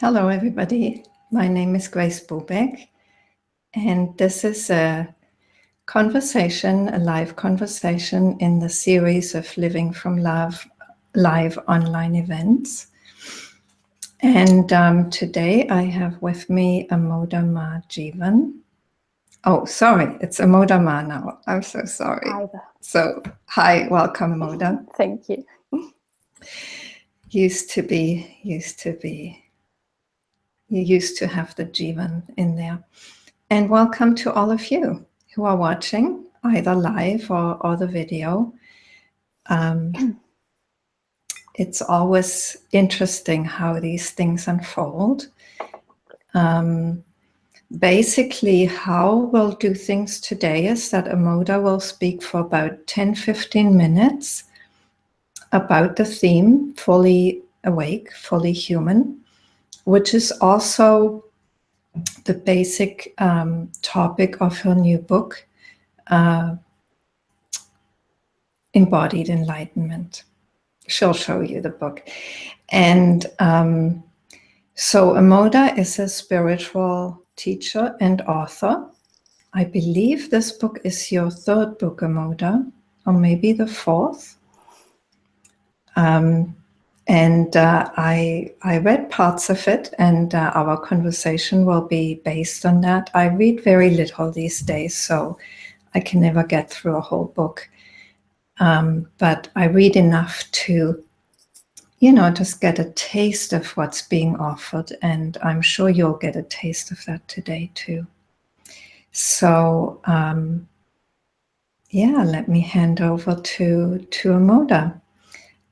Hello, everybody. My name is Grace Bobeck, and this is a conversation, a live conversation in the series of Living from Love live online events. And today I have with me Amoda Maa Jivan. Oh, sorry, it's Amoda Maa now. I'm so sorry. Hi there. So, hi, welcome, Amoda. Thank you. Used to be. You used to have the Jivan in there. And welcome to all of you who are watching, either live or the video. It's always interesting how these things unfold. Basically, how we'll do things today is that Amoda will speak for about 10-15 minutes about the theme, fully awake, fully human, which is also the basic topic of her new book, Embodied Enlightenment. She'll show you the book. And so Amoda is a spiritual teacher and author. I believe this book is your third book, Amoda, or maybe the fourth. I read parts of it, and our conversation will be based on that. I read very little these days, so I can never get through a whole book. But I read enough to, just get a taste of what's being offered. And I'm sure you'll get a taste of that today too. So, let me hand over to Amoda.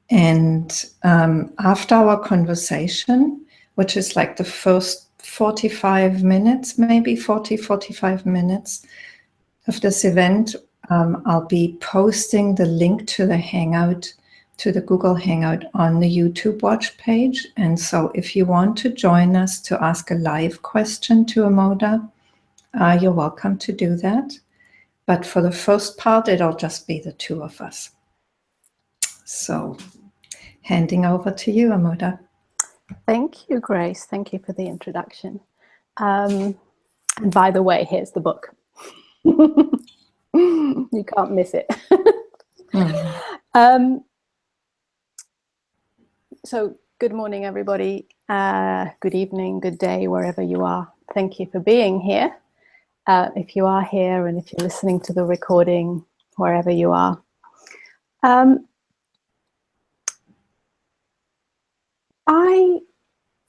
And after our conversation, which is like the first 45 minutes, maybe 45 minutes of this event, I'll be posting the link to the Hangout, to the Google Hangout on the YouTube watch page. And so if you want to join us to ask a live question to Amoda, you're welcome to do that. But for the first part, it'll just be the two of us. So handing over to you, Amoda. Thank you, Grace. Thank you for the introduction. And by the way, here's the book. You can't miss it. So good morning, everybody. Good evening, good day, wherever you are. Thank you for being here. If you are here and if you're listening to the recording, wherever you are. I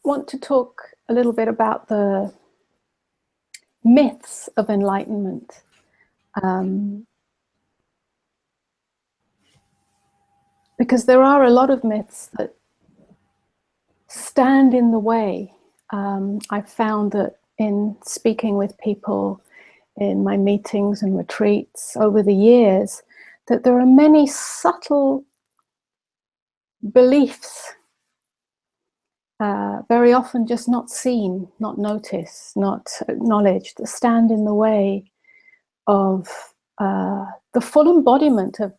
want to talk a little bit about the myths of enlightenment. Because there are a lot of myths that stand in the way. I've found that in speaking with people in my meetings and retreats over the years, that there are many subtle beliefs, very often just not seen, not noticed, not acknowledged, that stand in the way of the full embodiment of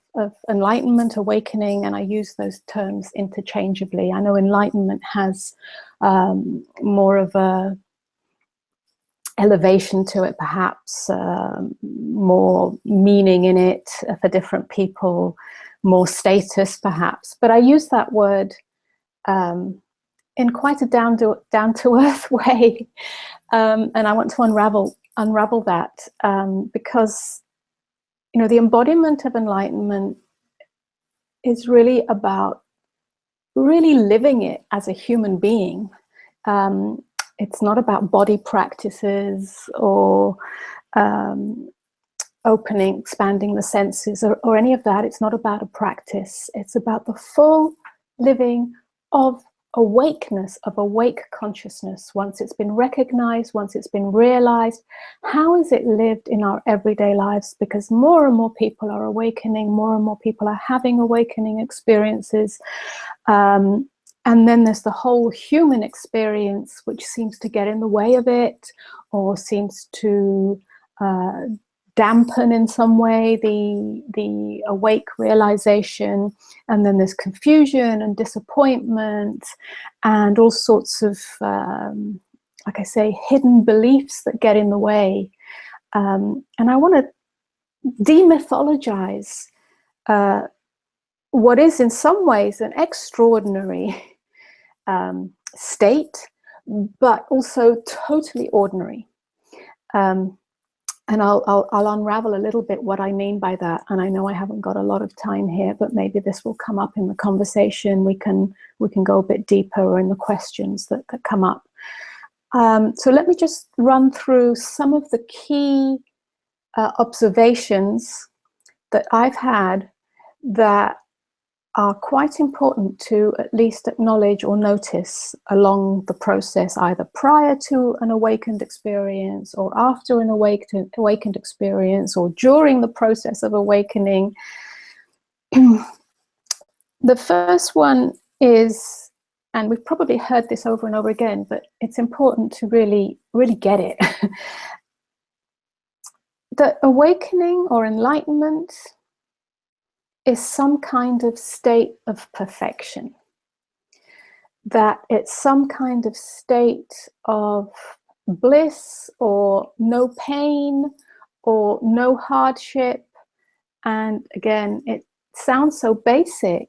enlightenment, awakening, and I use those terms interchangeably. I know enlightenment has more of a elevation to it, perhaps more meaning in it for different people, more status perhaps, but I use that word in quite a down to earth way, and I want to unravel that because the embodiment of enlightenment is really about really living it as a human being. It's not about body practices or opening, expanding the senses or any of that. It's not about a practice. It's about the full living of awakeness, of awake consciousness. Once it's been recognized, once it's been realized, how is it lived in our everyday lives? Because more and more people are awakening, more and more people are having awakening experiences. And then there's the whole human experience, which seems to get in the way of it or seems to dampen in some way the awake realization, and then there's confusion and disappointment and all sorts of like I say, hidden beliefs that get in the way. And I want to demythologize what is in some ways an extraordinary state, but also totally ordinary. And I'll unravel a little bit what I mean by that. And I know I haven't got a lot of time here, but maybe this will come up in the conversation. We can go a bit deeper, or in the questions that come up. So let me just run through some of the key observations that I've had that are quite important to at least acknowledge or notice along the process, either prior to an awakened experience or after an awakened experience, or during the process of awakening. The first one is, and we've probably heard this over and over again, but it's important to really get it, that awakening or enlightenment is some kind of state of perfection, that it's some kind of state of bliss, or no pain, or no hardship. And again, it sounds so basic,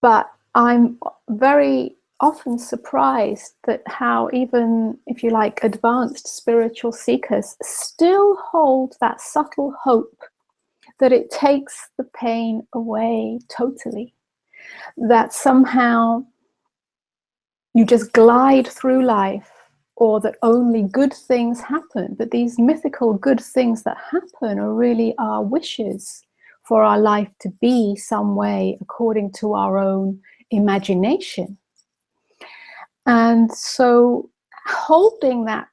but I'm very often surprised that how even, if you like, advanced spiritual seekers still hold that subtle hope that it takes the pain away totally, that somehow you just glide through life, or that only good things happen. But these mythical good things that happen are really our wishes for our life to be some way according to our own imagination. And so holding that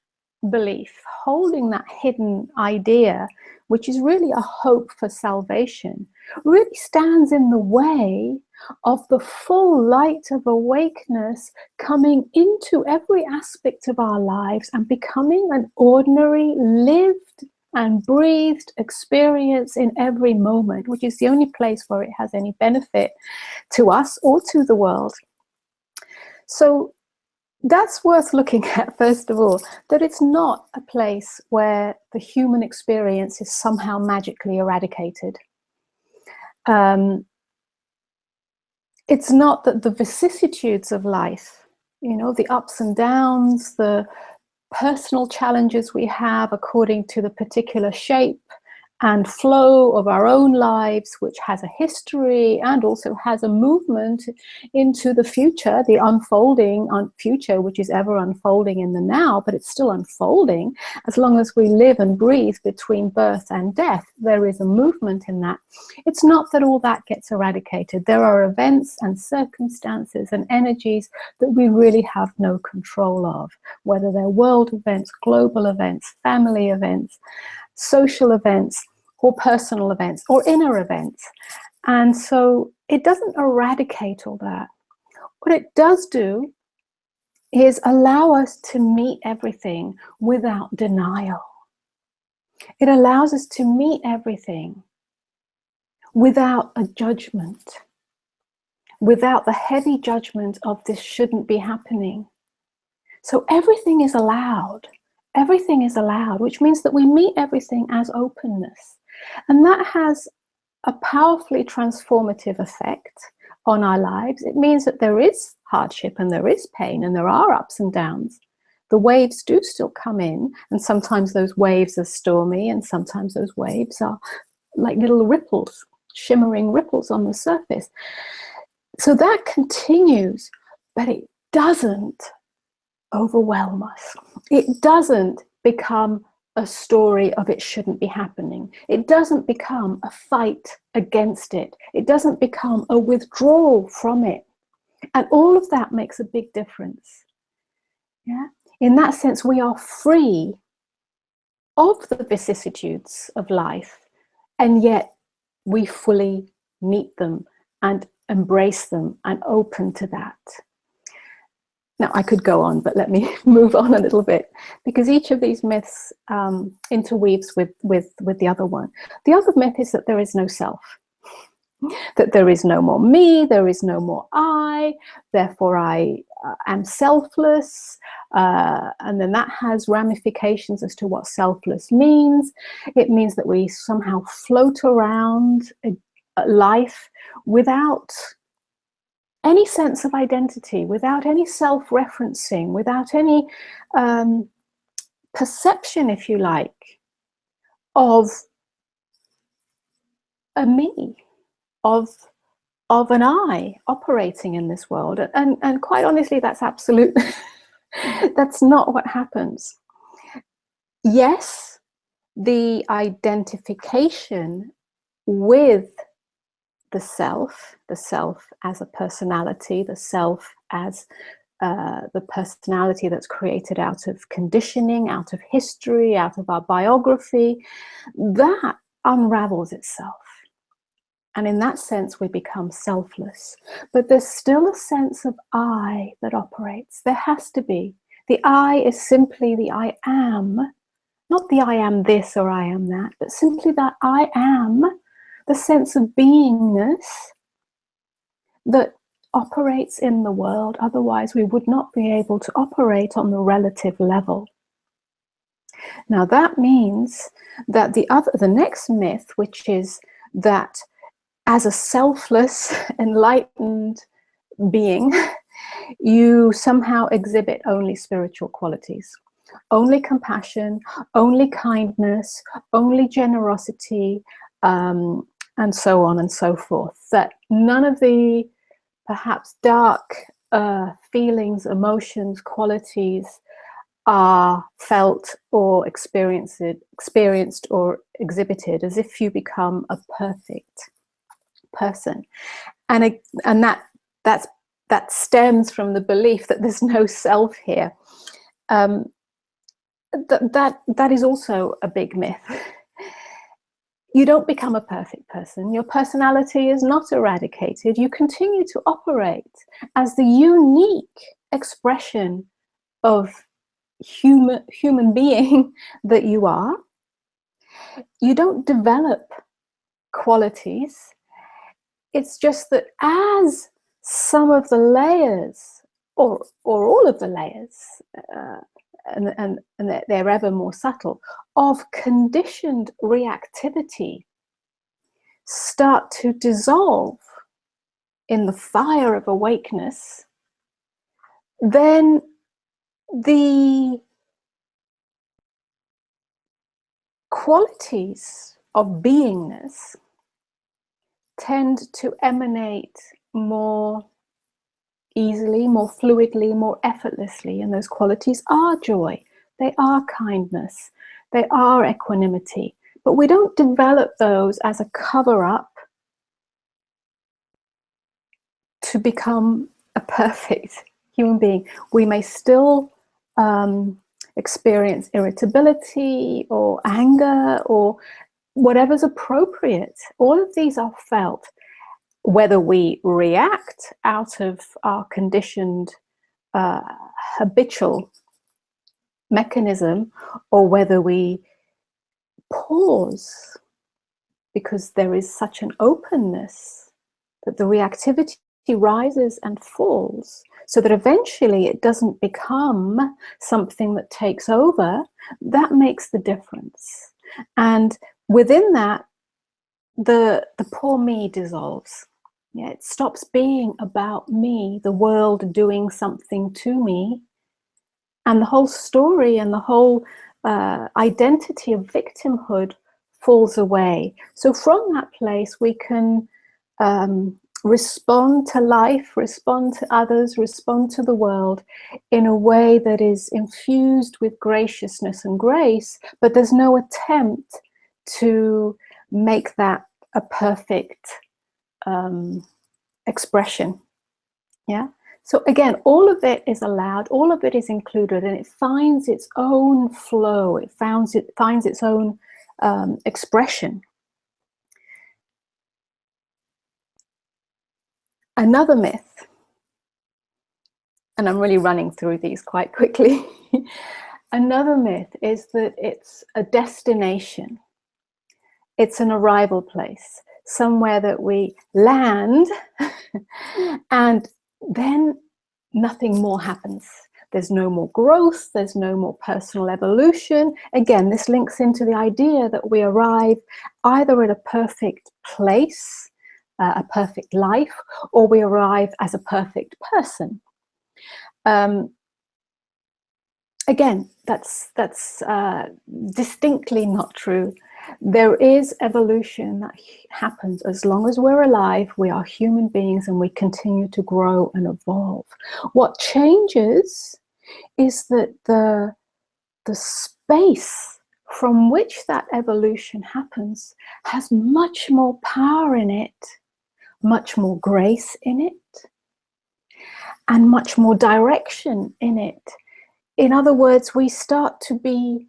belief, holding that hidden idea, which is really a hope for salvation, really stands in the way of the full light of awakeness coming into every aspect of our lives and becoming an ordinary, lived and breathed experience in every moment, which is the only place where it has any benefit to us or to the world. So that's worth looking at, first of all, that it's not a place where the human experience is somehow magically eradicated. It's not that the vicissitudes of life, the ups and downs, the personal challenges we have according to the particular shape and flow of our own lives, which has a history and also has a movement into the future, the unfolding future, which is ever unfolding in the now, but it's still unfolding. As long as we live and breathe between birth and death, there is a movement in that. It's not that all that gets eradicated. There are events and circumstances and energies that we really have no control of, whether they're world events, global events, family events, social events, or personal events, or inner events. And so it doesn't eradicate all that. What it does do is allow us to meet everything without denial. It allows us to meet everything without a judgment, without the heavy judgment of this shouldn't be happening. So everything is allowed. Everything is allowed, which means that we meet everything as openness. And that has a powerfully transformative effect on our lives. It means that there is hardship and there is pain and there are ups and downs. The waves do still come in, and sometimes those waves are stormy, and sometimes those waves are like little ripples, shimmering ripples on the surface. So that continues, but it doesn't overwhelm us. It doesn't become a story of it shouldn't be happening. It doesn't become a fight against it. It doesn't become a withdrawal from it. And all of that makes a big difference. Yeah? In that sense, we are free of the vicissitudes of life, and yet we fully meet them and embrace them and open to that. Now, I could go on, but let me move on a little bit, because each of these myths interweaves with the other one. The other myth is that there is no self, that there is no more me, there is no more I, therefore I am selfless. And then that has ramifications as to what selfless means. It means that we somehow float around life without any sense of identity, without any self-referencing, without any perception, if you like, of a me, of an I operating in this world. And quite honestly, that's absolute, that's not what happens. Yes, the identification with the self as a personality, the self as the personality that's created out of conditioning, out of history, out of our biography, that unravels itself. And in that sense, we become selfless. But there's still a sense of I that operates. There has to be. The I is simply the I am, not the I am this or I am that, but simply that I am, the sense of beingness that operates in the world. Otherwise, we would not be able to operate on the relative level. Now, that means that the next myth, which is that as a selfless, enlightened being, you somehow exhibit only spiritual qualities, only compassion, only kindness, only generosity, and so on and so forth. That none of the perhaps dark feelings, emotions, qualities are felt or experienced or exhibited, as if you become a perfect person. And that stems from the belief that there's no self here. That is also a big myth. You don't become a perfect person. Your personality is not eradicated. You continue to operate as the unique expression of human being that you are. You don't develop qualities. It's just that as some of the layers, or all of the layers, and they're ever more subtle, of conditioned reactivity start to dissolve in the fire of awakeness, then the qualities of beingness tend to emanate more easily, more fluidly, more effortlessly. And those qualities are joy, they are kindness, they are equanimity. But we don't develop those as a cover-up to become a perfect human being. We may still experience irritability or anger or whatever's appropriate. All of these are felt, whether we react out of our conditioned habitual mechanism, or whether we pause because there is such an openness that the reactivity rises and falls, so that eventually it doesn't become something that takes over. That makes the difference. And within that, the poor me dissolves. Yeah, it stops being about me, the world doing something to me, and the whole story and the whole identity of victimhood falls away. So from that place, we can respond to life, respond to others, respond to the world in a way that is infused with graciousness and grace, but there's no attempt to make that a perfect expression. Yeah. So again, all of it is allowed, all of it is included, and it finds its own flow. It finds its own expression. Another myth and I'm really running through these quite quickly. Another myth is that it's a destination. It's an arrival place, somewhere that we land and then nothing more happens. There's no more growth, there's no more personal evolution. Again, this links into the idea that we arrive either at a perfect place, a perfect life, or we arrive as a perfect person. Again, that's distinctly not true. There is evolution that happens as long as we're alive. We are human beings and we continue to grow and evolve. What changes is that the space from which that evolution happens has much more power in it, much more grace in it, and much more direction in it. In other words, we start to be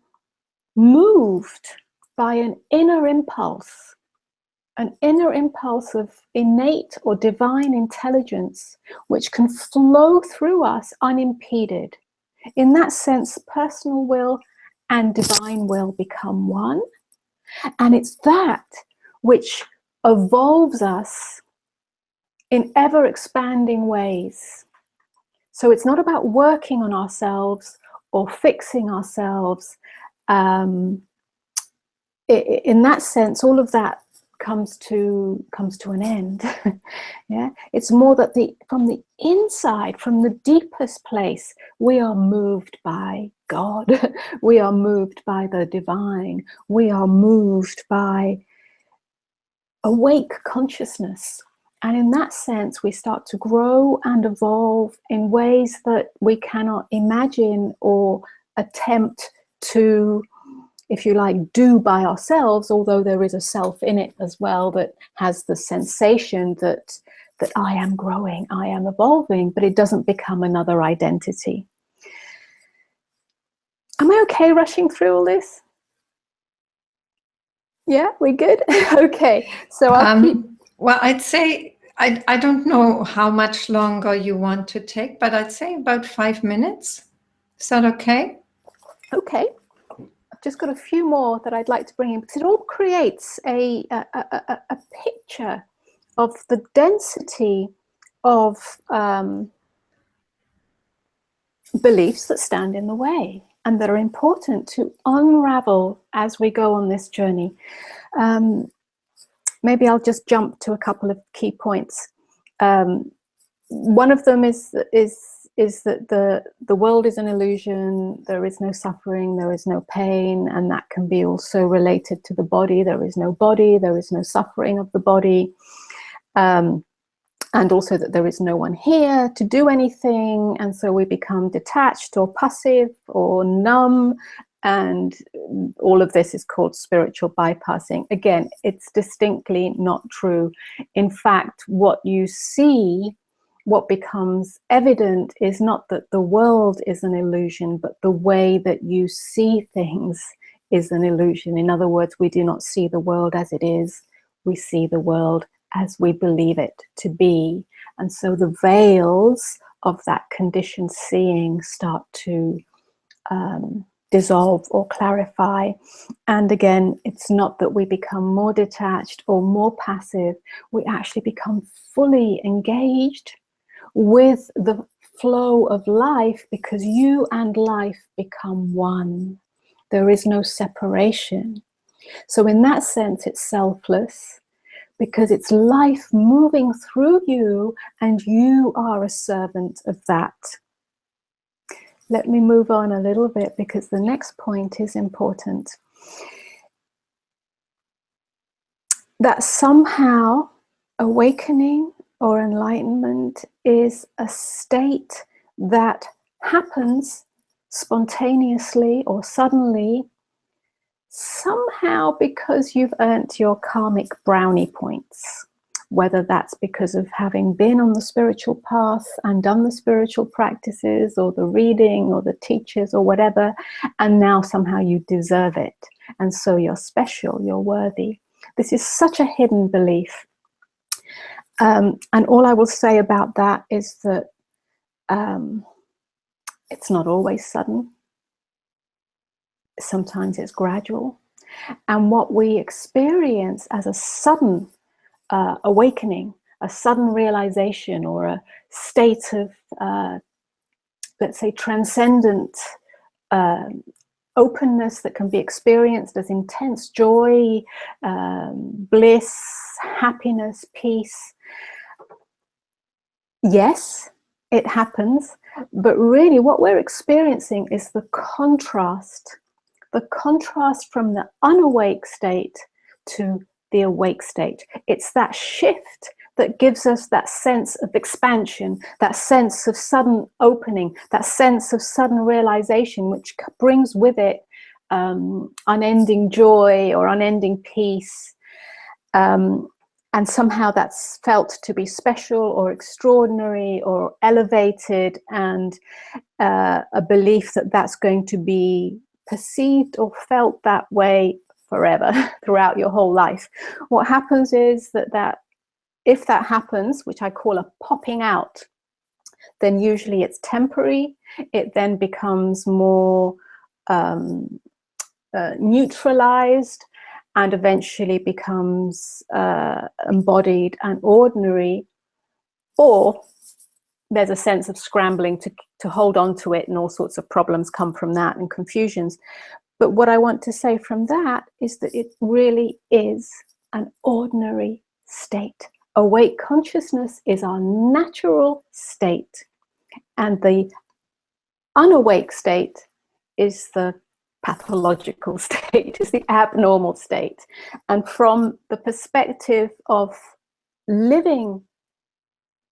moved by an inner impulse of innate or divine intelligence, which can flow through us unimpeded. In that sense, personal will and divine will become one. And it's that which evolves us in ever expanding ways. So it's not about working on ourselves or fixing ourselves. In that sense, all of that comes to an end. Yeah, it's more that from the inside, from the deepest place, we are moved by God. We are moved by the divine. We are moved by awake consciousness. And in that sense, we start to grow and evolve in ways that we cannot imagine or attempt to, if you like, do by ourselves, although there is a self in it as well that has the sensation that I am growing, I am evolving, but it doesn't become another identity. Am I okay rushing through all this? Yeah, we good? Okay, so I'll keep... Well, I'd say, I don't know how much longer you want to take, but I'd say about 5 minutes. Is that okay? Okay. I've just got a few more that I'd like to bring in, because it all creates a picture of the density of beliefs that stand in the way and that are important to unravel as we go on this journey. Maybe I'll just jump to a couple of key points. One of them is that the world is an illusion. There is no suffering, there is no pain, and that can be also related to the body. There is no body, there is no suffering of the body, and also that there is no one here to do anything, and so we become detached or passive or numb. And all of this is called spiritual bypassing. Again, it's distinctly not true. In fact, what you see, what becomes evident is not that the world is an illusion, but the way that you see things is an illusion. In other words, we do not see the world as it is. We see the world as we believe it to be. And so the veils of that conditioned seeing start to dissolve or clarify. And again, it's not that we become more detached or more passive. We actually become fully engaged with the flow of life, because you and life become one. There is no separation. So in that sense, it's selfless, because it's life moving through you and you are a servant of that. Let me move on a little bit, because the next point is important. That somehow awakening or enlightenment is a state that happens spontaneously or suddenly, somehow because you've earned your karmic brownie points. Whether that's because of having been on the spiritual path and done the spiritual practices or the reading or the teachers or whatever, and now somehow you deserve it. And so you're special, you're worthy. This is such a hidden belief. And all I will say about that is that It's not always sudden. Sometimes it's gradual. And what we experience as a sudden awakening, a sudden realization, or a state of, let's say, transcendent openness that can be experienced as intense joy, bliss, happiness, peace. Yes, it happens, but really what we're experiencing is the contrast from the unawake state to the awake state. It's that shift that gives us that sense of expansion, that sense of sudden opening, that sense of sudden realization, which brings with it unending joy or unending peace. And somehow that's felt to be special or extraordinary or elevated, and a belief that that's going to be perceived or felt that way forever, throughout your whole life. What happens is that if that happens, which I call a popping out, then usually it's temporary. It then becomes more neutralized, and eventually becomes embodied and ordinary, or there's a sense of scrambling to hold on to it, and all sorts of problems come from that and confusions. But what I want to say from that is that it really is an ordinary state. Awake consciousness is our natural state, and the unawake state is the pathological state, is the abnormal state. And from the perspective of living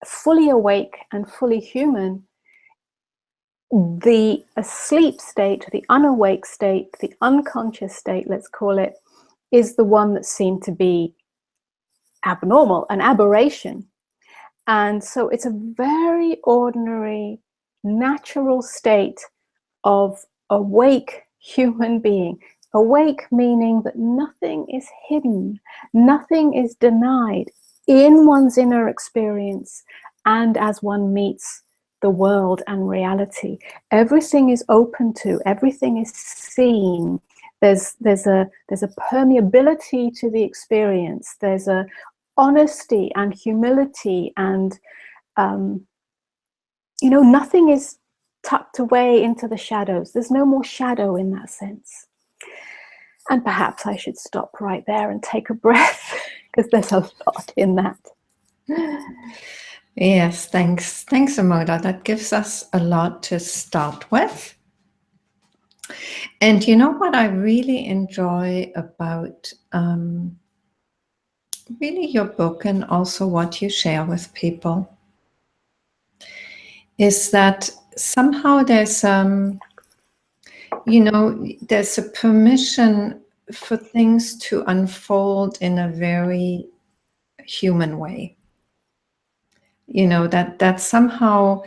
fully awake and fully human, the asleep state, the unawake state, the unconscious state, let's call it, is the one that seemed to be abnormal, an aberration. And so it's a very ordinary, natural state of awake human being. Awake meaning that nothing is hidden, nothing is denied in one's inner experience and as one meets the world and reality. Everything is open to, everything is seen. There's a permeability to the experience. There's a honesty and humility, and nothing is tucked away into the shadows. There's no more shadow in that sense. And perhaps I should stop right there and take a breath, because there's a lot in that. Yes, thanks, Amoda. That gives us a lot to start with. And you know what I really enjoy about really your book, and also what you share with people, is that somehow there's there's a permission for things to unfold in a very human way. That somehow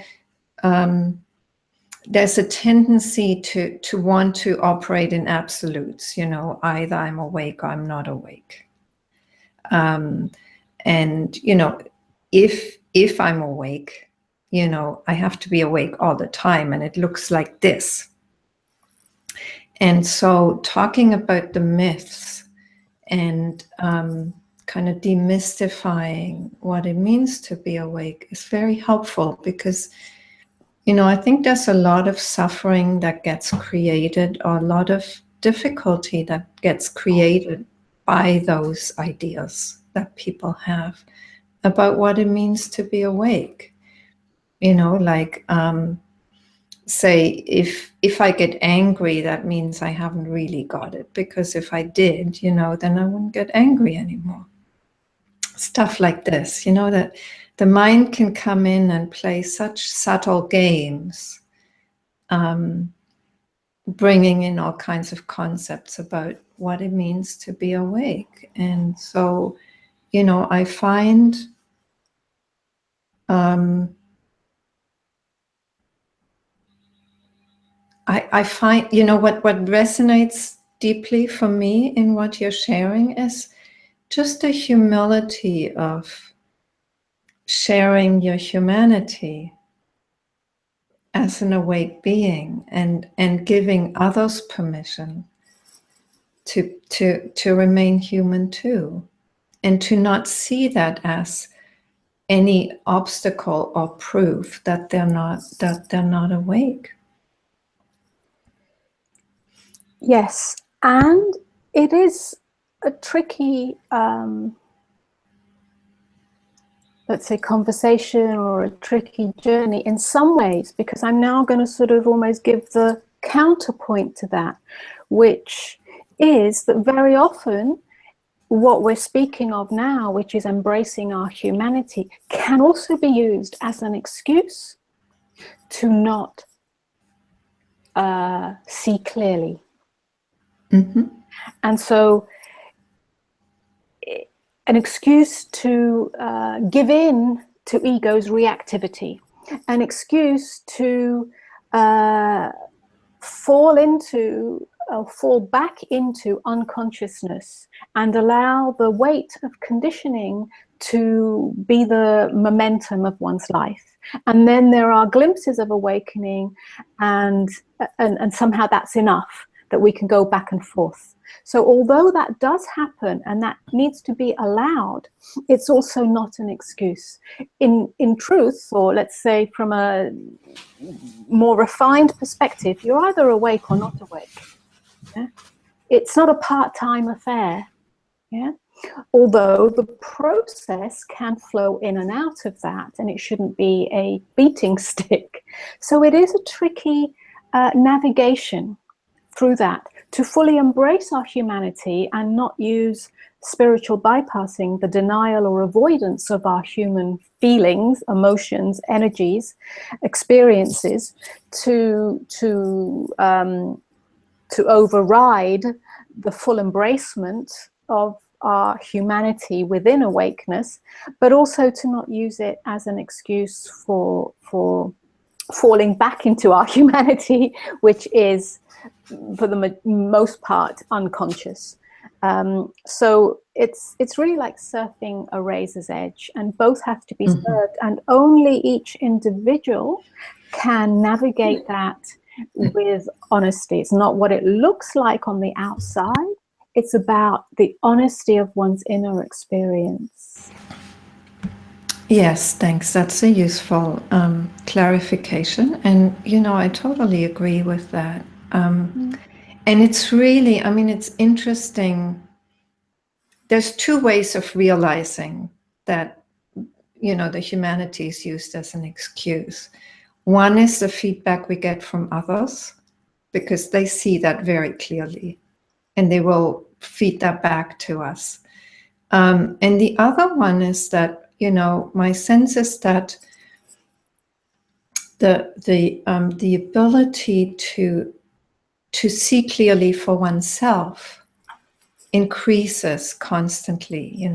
there's a tendency to want to operate in absolutes. Either I'm awake or I'm not awake. And if I'm awake, I have to be awake all the time, and it looks like this. And so talking about the myths and kind of demystifying what it means to be awake is very helpful, because I think there's a lot of suffering that gets created, or a lot of difficulty that gets created by those ideas that people have about what it means to be awake. Like say if I get angry, that means I haven't really got it, because if I did, then I wouldn't get angry anymore. Stuff like this, that the mind can come in and play such subtle games, bringing in all kinds of concepts about what it means to be awake. And so, I find I find, what resonates deeply for me in what you're sharing is just the humility of sharing your humanity as an awake being, and giving others permission to remain human too, and to not see that as any obstacle or proof that they're not awake. Yes, and it is a tricky, let's say, conversation or a tricky journey in some ways, because I'm now going to sort of almost give the counterpoint to that, which is that very often what we're speaking of now, which is embracing our humanity, can also be used as an excuse to not see clearly. Mm-hmm. And so an excuse to give in to ego's reactivity, an excuse to fall back into unconsciousness and allow the weight of conditioning to be the momentum of one's life. And then there are glimpses of awakening, and somehow that's enough, that we can go back and forth. So although that does happen and that needs to be allowed, it's also not an excuse. In truth, or let's say from a more refined perspective, you're either awake or not awake. Yeah? It's not a part-time affair. Yeah? Although the process can flow in and out of that, and it shouldn't be a beating stick. So it is a tricky navigation through that, to fully embrace our humanity and not use spiritual bypassing, the denial or avoidance of our human feelings, emotions, energies, experiences, to override the full embracement of our humanity within awakeness, but also to not use it as an excuse for falling back into our humanity, which is, for the most part, unconscious. So it's really like surfing a razor's edge, and both have to be served, and only each individual can navigate that with honesty. It's not what it looks like on the outside. It's about the honesty of one's inner experience. Yes, thanks. That's a useful clarification. And, I totally agree with that. And it's really, it's interesting. There's two ways of realizing that, the humanity is used as an excuse. One is the feedback we get from others, because they see that very clearly, and they will feed that back to us. And the other one is that, my sense is that the ability to see clearly for oneself increases constantly,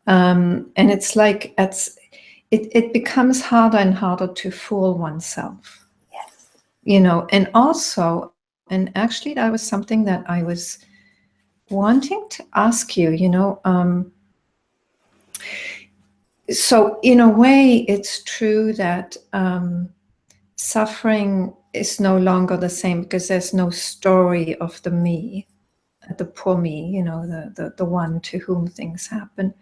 and it's like it becomes harder and harder to fool oneself. Yes. And also, and actually that was something that I was wanting to ask you, so in a way, it's true that suffering is no longer the same, because there's no story of the me, the poor me, the one to whom things happen.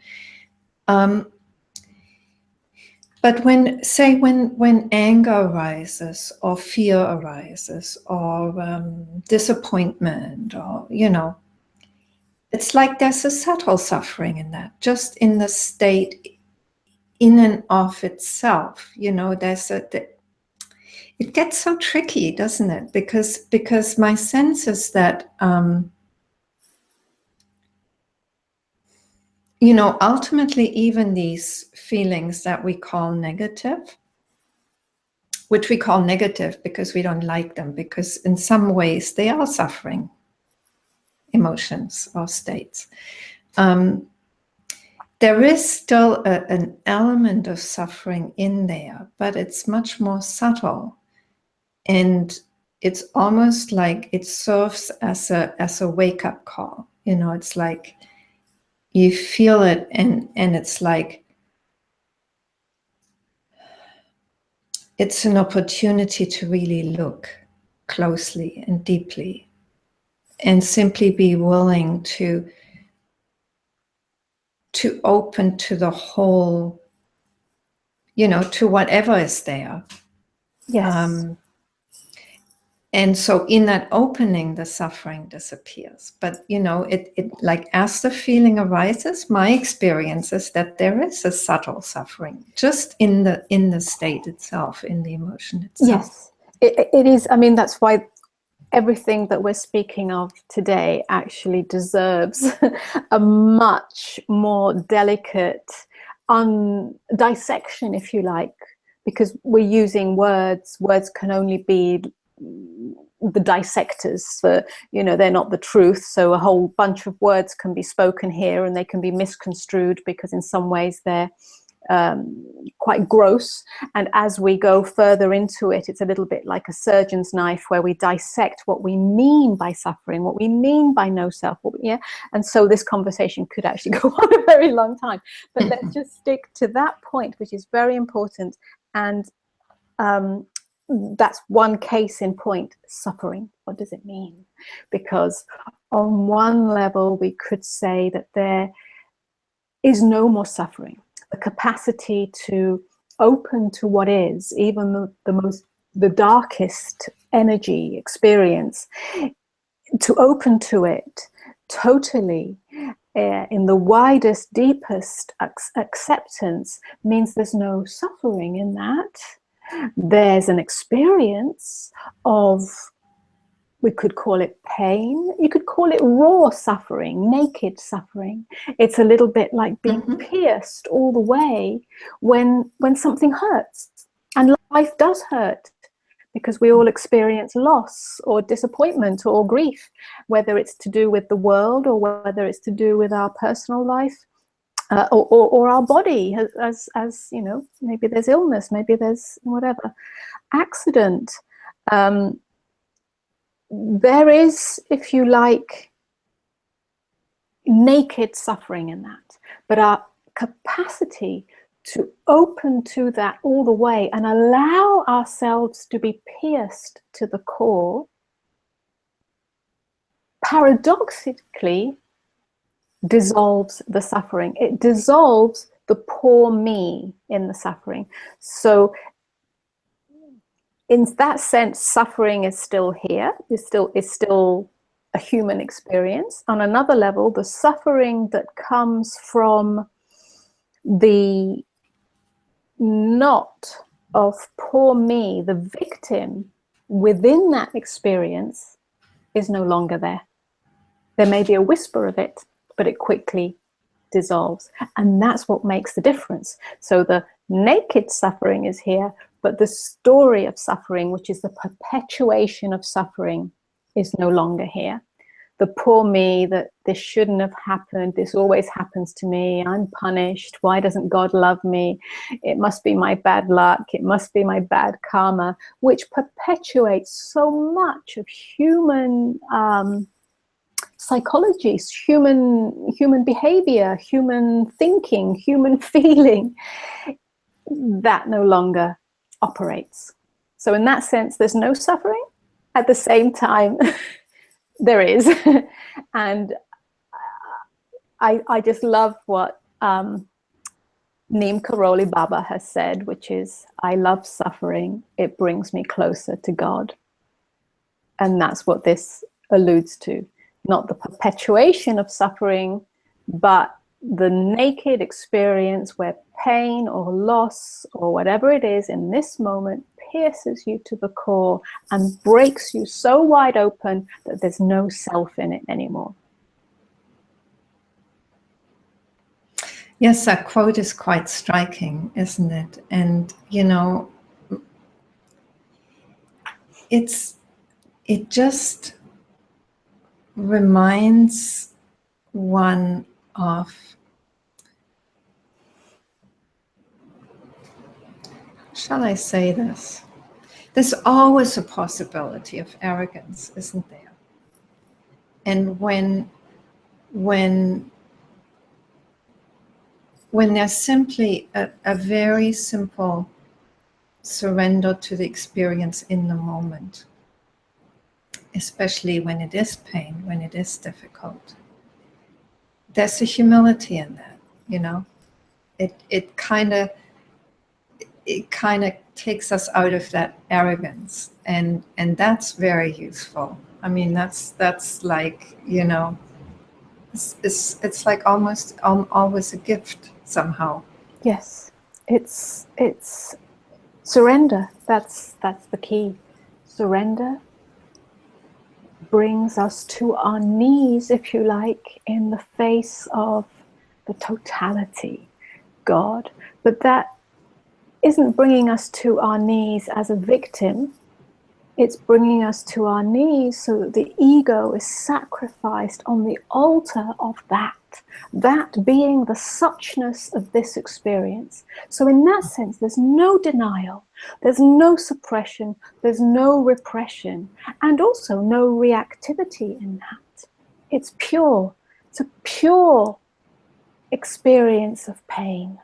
But when anger arises, or fear arises, or disappointment, or it's like there's a subtle suffering in that, just in the state in and of itself. It gets so tricky, doesn't it? Because my sense is that ultimately, even these feelings that we call negative, which we call negative because we don't like them, because in some ways they are suffering emotions or states, there is still an element of suffering in there, but it's much more subtle. And it's almost like it serves as a wake-up call. It's like you feel it, and it's like it's an opportunity to really look closely and deeply, and simply be willing to open to the whole, to whatever is there. Yes. And so in that opening, the suffering disappears. But, it like as the feeling arises, my experience is that there is a subtle suffering just in the state itself, in the emotion itself. Yes, it is. I mean, that's why everything that we're speaking of today actually deserves a much more delicate dissection, if you like, because we're using words. Words can only be the dissectors for, they're not the truth. So a whole bunch of words can be spoken here and they can be misconstrued because in some ways they're quite gross, and as we go further into it, it's a little bit like a surgeon's knife where we dissect what we mean by suffering, what we mean by no self, and so this conversation could actually go on a very long time, but let's just stick to that point, which is very important. And that's one case in point. Suffering, what does it mean? Because on one level we could say that there is no more suffering. The capacity to open to what is, even the darkest energy experience, to open to it totally in the widest, deepest acceptance means there's no suffering in that. There's an experience of, we could call it pain, you could call it raw suffering, naked suffering. It's a little bit like being pierced all the way when something hurts. And life does hurt, because we all experience loss or disappointment or grief, whether it's to do with the world or whether it's to do with our personal life. Or our body, as maybe there's illness, maybe there's whatever accident. There is, if you like, naked suffering in that, but our capacity to open to that all the way and allow ourselves to be pierced to the core, paradoxically dissolves the suffering. It dissolves the poor me in the suffering. So in that sense, suffering is still here, is still a human experience. On another level, the suffering that comes from the knot of poor me, the victim within that experience, is no longer there. There may be a whisper of it, but it quickly dissolves. And that's what makes the difference. So the naked suffering is here, but the story of suffering, which is the perpetuation of suffering, is no longer here. The poor me, that this shouldn't have happened, this always happens to me, I'm punished, why doesn't God love me, it must be my bad luck, it must be my bad karma, which perpetuates so much of human psychology, human behavior, human thinking, human feeling, that no longer operates. So in that sense, there's no suffering. At the same time, there is. And I just love what Neem Karoli Baba has said, which is, I love suffering, it brings me closer to God. And that's what this alludes to. Not the perpetuation of suffering, but the naked experience where pain or loss or whatever it is in this moment pierces you to the core and breaks you so wide open that there's no self in it anymore. Yes, that quote is quite striking, isn't it? And, it just reminds one of, shall I say this? There's always a possibility of arrogance, isn't there? And when there's simply a very simple surrender to the experience in the moment, especially when it is pain, when it is difficult. There's a humility in that, you know. It kind of takes us out of that arrogance, and that's very useful. I mean, that's like, you know, it's like almost always a gift somehow. Yes, it's surrender. That's the key. Surrender brings us to our knees, if you like, in the face of the totality, God. But that isn't bringing us to our knees as a victim. It's bringing us to our knees so that the ego is sacrificed on the altar of that being the suchness of this experience. So in that sense, there's no denial, there's no suppression, there's no repression, and also no reactivity in that. It's pure. It's a pure experience of pain.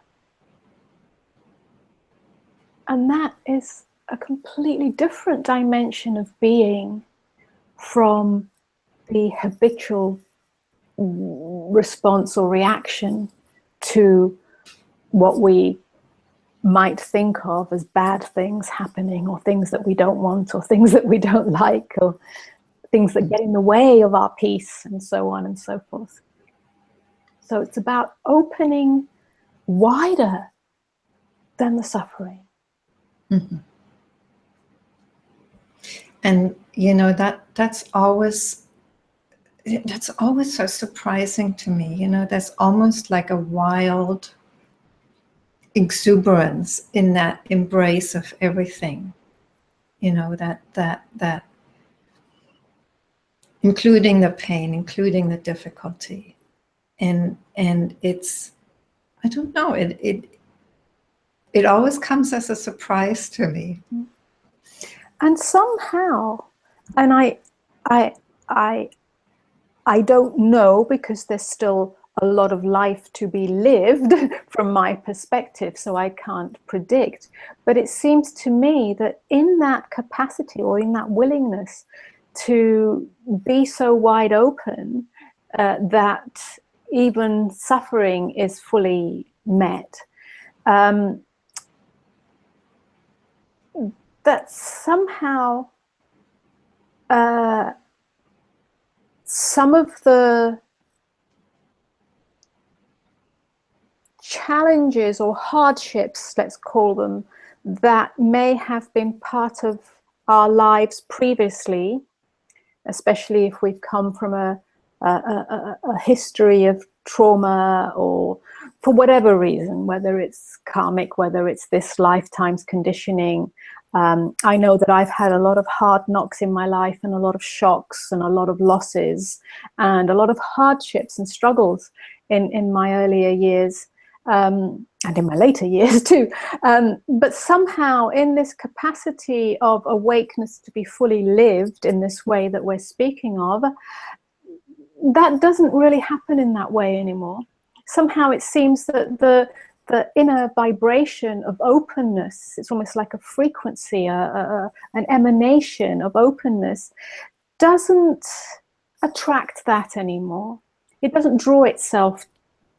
And that is a completely different dimension of being from the habitual response or reaction to what we might think of as bad things happening, or things that we don't want, or things that we don't like, or things that get in the way of our peace, and so on and so forth. So it's about opening wider than the suffering. Mm-hmm. And you know, that's always so surprising to me. You know, there's almost like a wild exuberance in that embrace of everything. You know, that including the pain, including the difficulty, and it's, I don't know, it always comes as a surprise to me. And somehow, and I don't know, because there's still a lot of life to be lived from my perspective, so I can't predict. But it seems to me that in that capacity, or in that willingness to be so wide open, that even suffering is fully met, that somehow some of the challenges or hardships, let's call them, that may have been part of our lives previously, especially if we've come from a history of trauma, or for whatever reason, whether it's karmic, whether it's this lifetime's conditioning. I know that I've had a lot of hard knocks in my life, and a lot of shocks, and a lot of losses, and a lot of hardships and struggles in my earlier years, and in my later years too. But somehow in this capacity of awakeness to be fully lived in this way that we're speaking of, that doesn't really happen in that way anymore. Somehow it seems that the inner vibration of openness, it's almost like a frequency, an emanation of openness, doesn't attract that anymore. It doesn't draw itself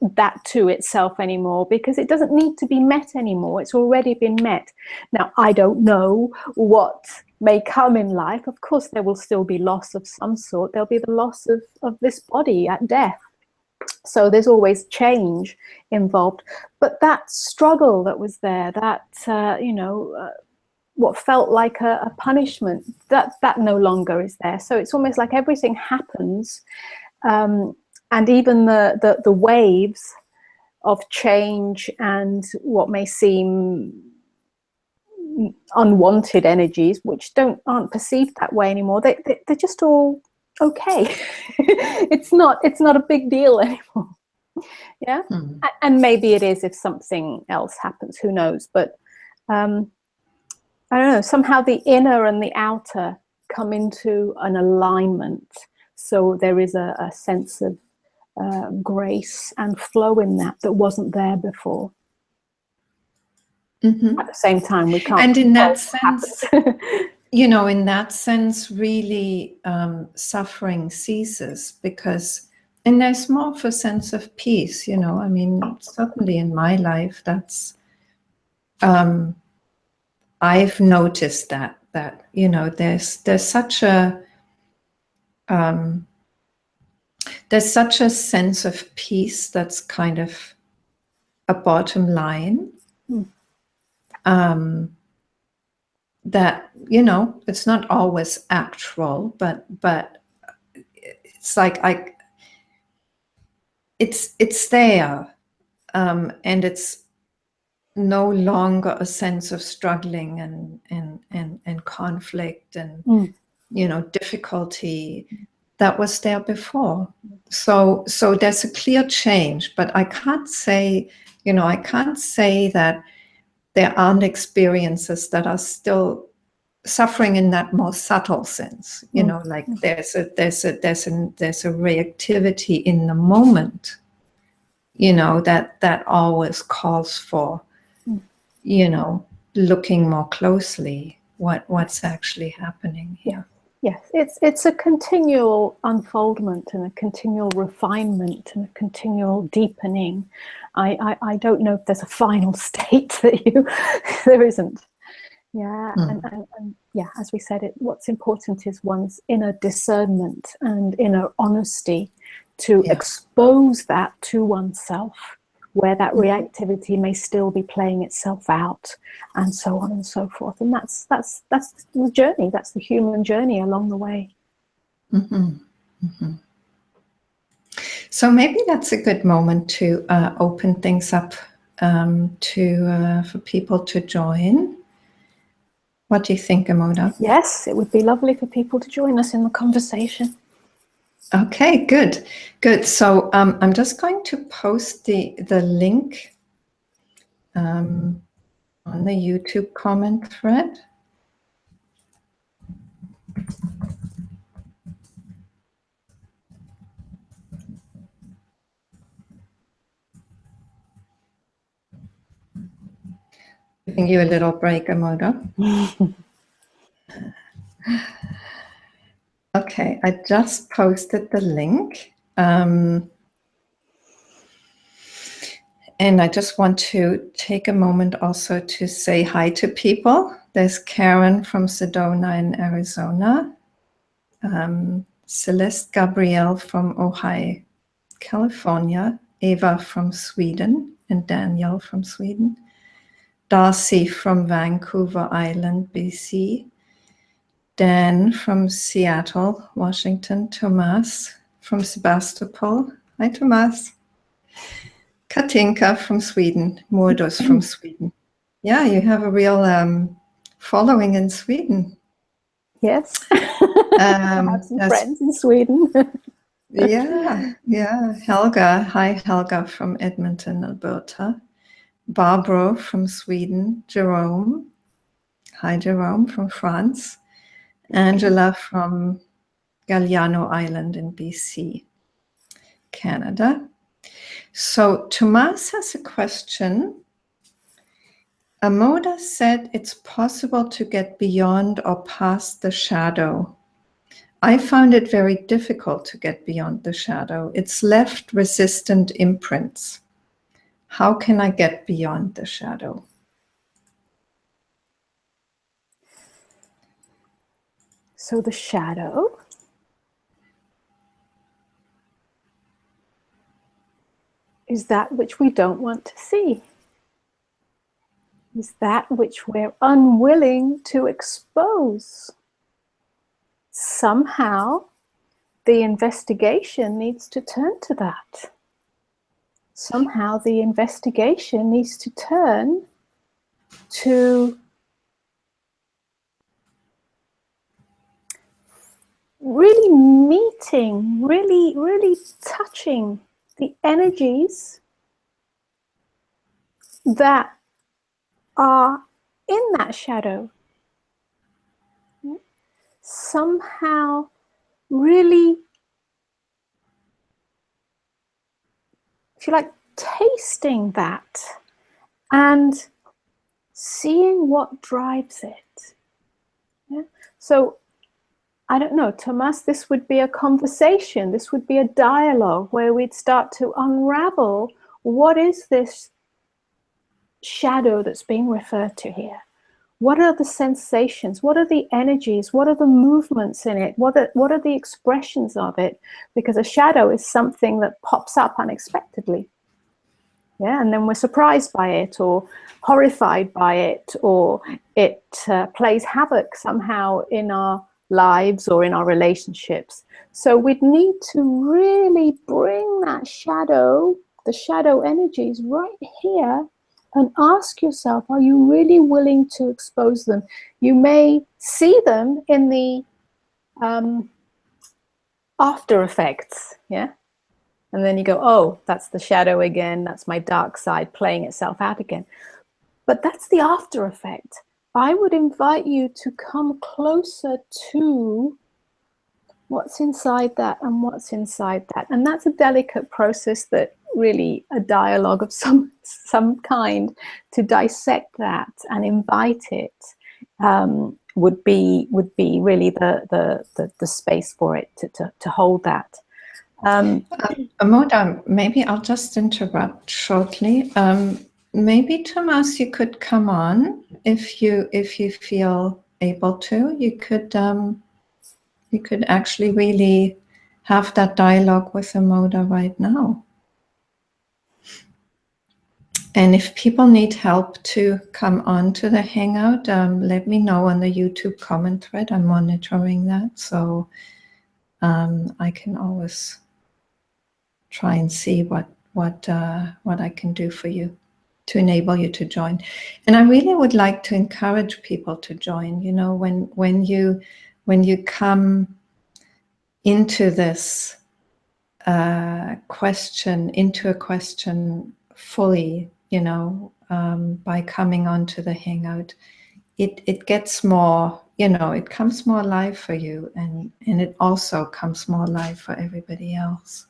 that to itself anymore, because it doesn't need to be met anymore. It's already been met. Now, I don't know what may come in life. Of course, there will still be loss of some sort. There'll be the loss of this body at death. So there's always change involved. But that struggle that was there, that, what felt like a punishment, that no longer is there. So it's almost like everything happens, and even the waves of change and what may seem unwanted energies, which aren't perceived that way anymore, they're just all okay. It's not a big deal anymore. Yeah. And maybe it is if something else happens, who knows. But I don't know, somehow the inner and the outer come into an alignment, so there is a sense of grace and flow in that wasn't there before. At the same time, we can't. And in that sense, in that sense, really suffering ceases, because, and there's more of a sense of peace, I mean, certainly in my life, that's, I've noticed that, there's such a, there's such a sense of peace that's kind of a bottom line. That, it's not always actual, but it's like it's there, and it's no longer a sense of struggling and conflict and difficulty that was there before. So there's a clear change, but I can't say that there aren't experiences that are still suffering in that more subtle sense, like there's a reactivity in the moment, that always calls for, looking more closely what's actually happening here. Yes, it's a continual unfoldment and a continual refinement and a continual deepening. I don't know if there's a final state that there isn't. Yeah, and yeah, as we said, what's important is one's inner discernment and inner honesty to expose that to oneself, where that reactivity may still be playing itself out, and so on and so forth. And that's the journey. That's the human journey along the way. So maybe that's a good moment to open things up for people to join. What do you think, Amoda? Yes, it would be lovely for people to join us in the conversation. Okay, good. So I'm just going to post the link on the YouTube comment thread. Giving you a little break, Amoda. Okay, I just posted the link. And I just want to take a moment also to say hi to people. There's Karen from Sedona in Arizona, Celeste Gabrielle from Ojai, California, Eva from Sweden, and Daniel from Sweden, Darcy from Vancouver Island, BC, Dan from Seattle, Washington, Tomas from Sebastopol. Hi, Tomas. Katinka from Sweden, Mordus from Sweden. Yeah, you have a real following in Sweden. Yes, I have some friends in Sweden. Yeah. Helga. Hi, Helga from Edmonton, Alberta. Barbara from Sweden. Jerome. Hi, Jerome from France. Angela from Galliano Island in BC, Canada. So Tomas has a question. Amoda said it's possible to get beyond or past the shadow. I found it very difficult to get beyond the shadow. It's left resistant imprints. How can I get beyond the shadow? So the shadow is that which we don't want to see. Is that which we're unwilling to expose. Somehow the investigation needs to turn to that. Somehow the investigation needs to turn to really meeting, really touching the energies that are in that shadow. Somehow really, if you like, tasting that and seeing what drives it. Yeah? So I don't know, Tomas, this would be a conversation, this would be a dialogue where we'd start to unravel what is this shadow that's being referred to here. What are the sensations? What are the energies? What are the movements in it? What are the expressions of it? Because a shadow is something that pops up unexpectedly. Yeah, and then we're surprised by it, or horrified by it, or it plays havoc somehow in our lives or in our relationships. So we'd need to really bring that shadow, the shadow energies right here, and ask yourself, are you really willing to expose them? You may see them in the after effects, yeah? And then you go, oh, that's the shadow again, that's my dark side playing itself out again. But that's the after effect. I would invite you to come closer to what's inside that and what's inside that. And that's a delicate process, that really a dialogue of some kind to dissect that and invite it would be really the space for it to hold that. Amoda, maybe I'll just interrupt shortly. Maybe Tomas, you could come on if you feel able to. You could actually really have that dialogue with Amoda right now. And if people need help to come on to the Hangout, let me know on the YouTube comment thread. I'm monitoring that, so I can always try and see what I can do for you to enable you to join. And I really would like to encourage people to join. You know, when you come into this into a question fully, you know, by coming onto the Hangout, it gets more, you know, it comes more alive for you, and it also comes more alive for everybody else.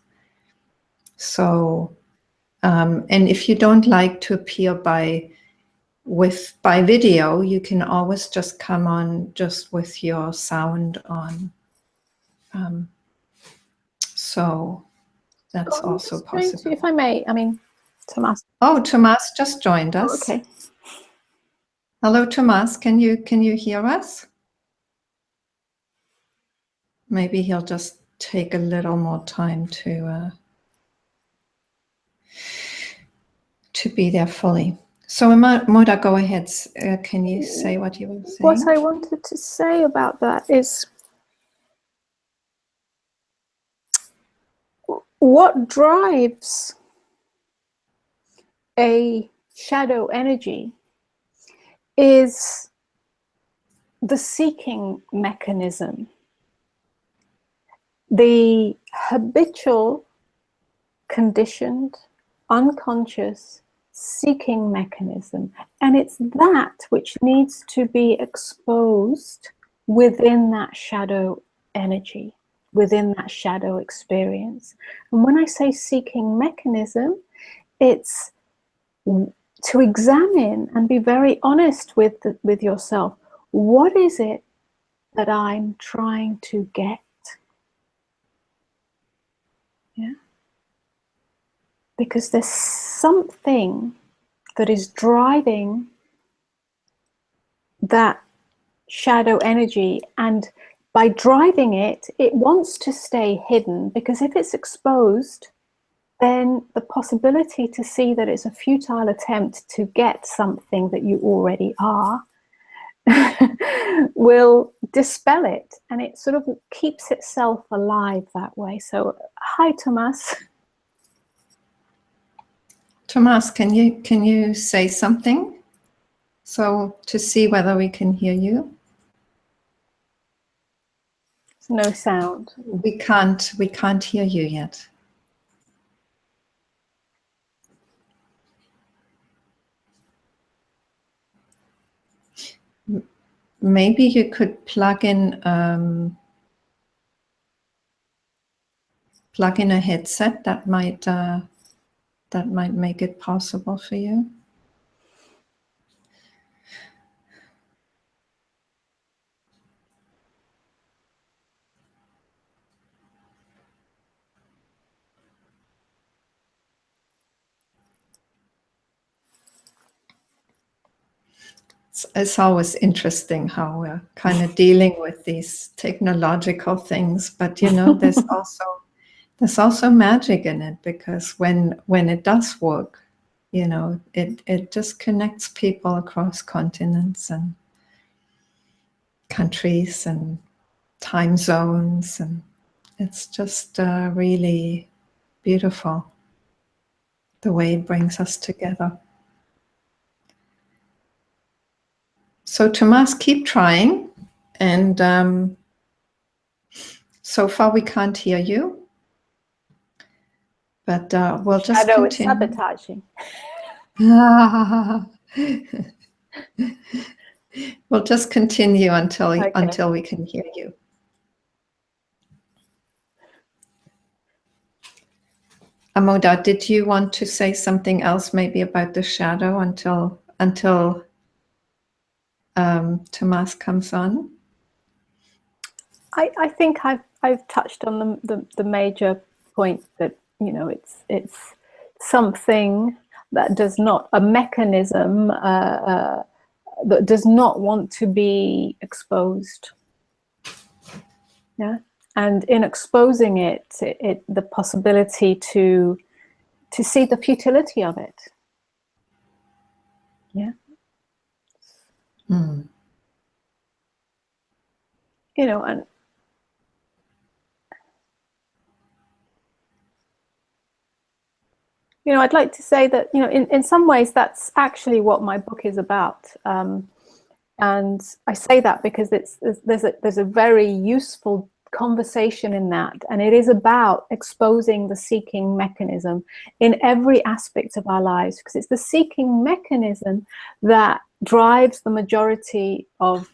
So, and if you don't like to appear by video, you can always just come on just with your sound on. So that's also possible. If I may, I mean, Tomas. Oh, Tomas just joined us. Oh, okay. Hello, Tomas. Can you hear us? Maybe he'll just take a little more time to be there fully. So, Amoda, go ahead. Can you say what you were saying? What I wanted to say about that is, what drives a shadow energy is the seeking mechanism, the habitual, conditioned, unconscious seeking mechanism. And it's that which needs to be exposed within that shadow energy, within that shadow experience. And when I say seeking mechanism, it's to examine and be very honest with yourself. What is it that I'm trying to get? Yeah. Because there's something that is driving that shadow energy, and by driving it, it wants to stay hidden, because if it's exposed, then the possibility to see that it's a futile attempt to get something that you already are will dispel it, and it sort of keeps itself alive that way. So, hi, Tomas. Tomas, can you say something? So to see whether we can hear you. There's no sound. We can't hear you yet. Maybe you could plug in a headset. That might make it possible for you. it's always interesting how we're kind of dealing with these technological things, but you know, there's also magic in it, because when it does work, you know, it just connects people across continents and countries and time zones, and it's just really beautiful the way it brings us together. So Tomas, keep trying, and so far we can't hear you, but we'll just Shadow is continue. sabotaging. We'll just continue until Okay. until we can hear you. Amoda, did you want to say something else maybe about the shadow until Tomas comes on? I think I've touched on the major point that, you know, it's something that does not, a mechanism that does not want to be exposed. Yeah, and in exposing it, the possibility to see the futility of it. Yeah. Mm. You know, and you know, I'd like to say that, you know, in some ways that's actually what my book is about. And I say that because there's a very useful conversation in that, and it is about exposing the seeking mechanism in every aspect of our lives, because it's the seeking mechanism that drives the majority of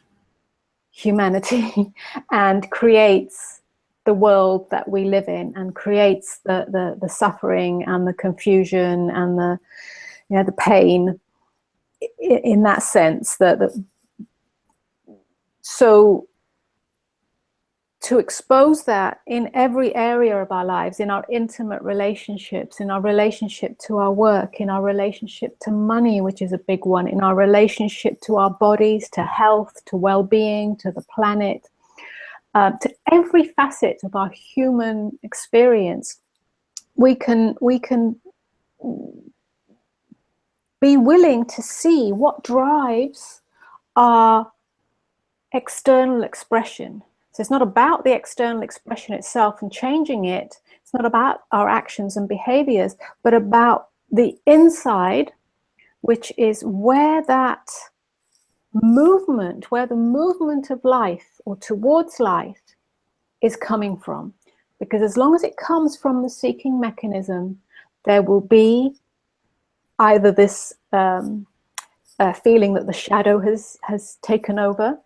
humanity and creates the world that we live in, and creates the suffering and the confusion and the, you know, the pain, in that sense. So to expose that in every area of our lives, in our intimate relationships, in our relationship to our work, in our relationship to money, which is a big one, in our relationship to our bodies, to health, to well-being, to the planet, to every facet of our human experience, we can be willing to see what drives our external expression. So it's not about the external expression itself and changing it. It's not about our actions and behaviors, but about the inside, which is where that movement, where the movement of life or towards life is coming from. Because as long as it comes from the seeking mechanism, there will be either this feeling that the shadow has taken over,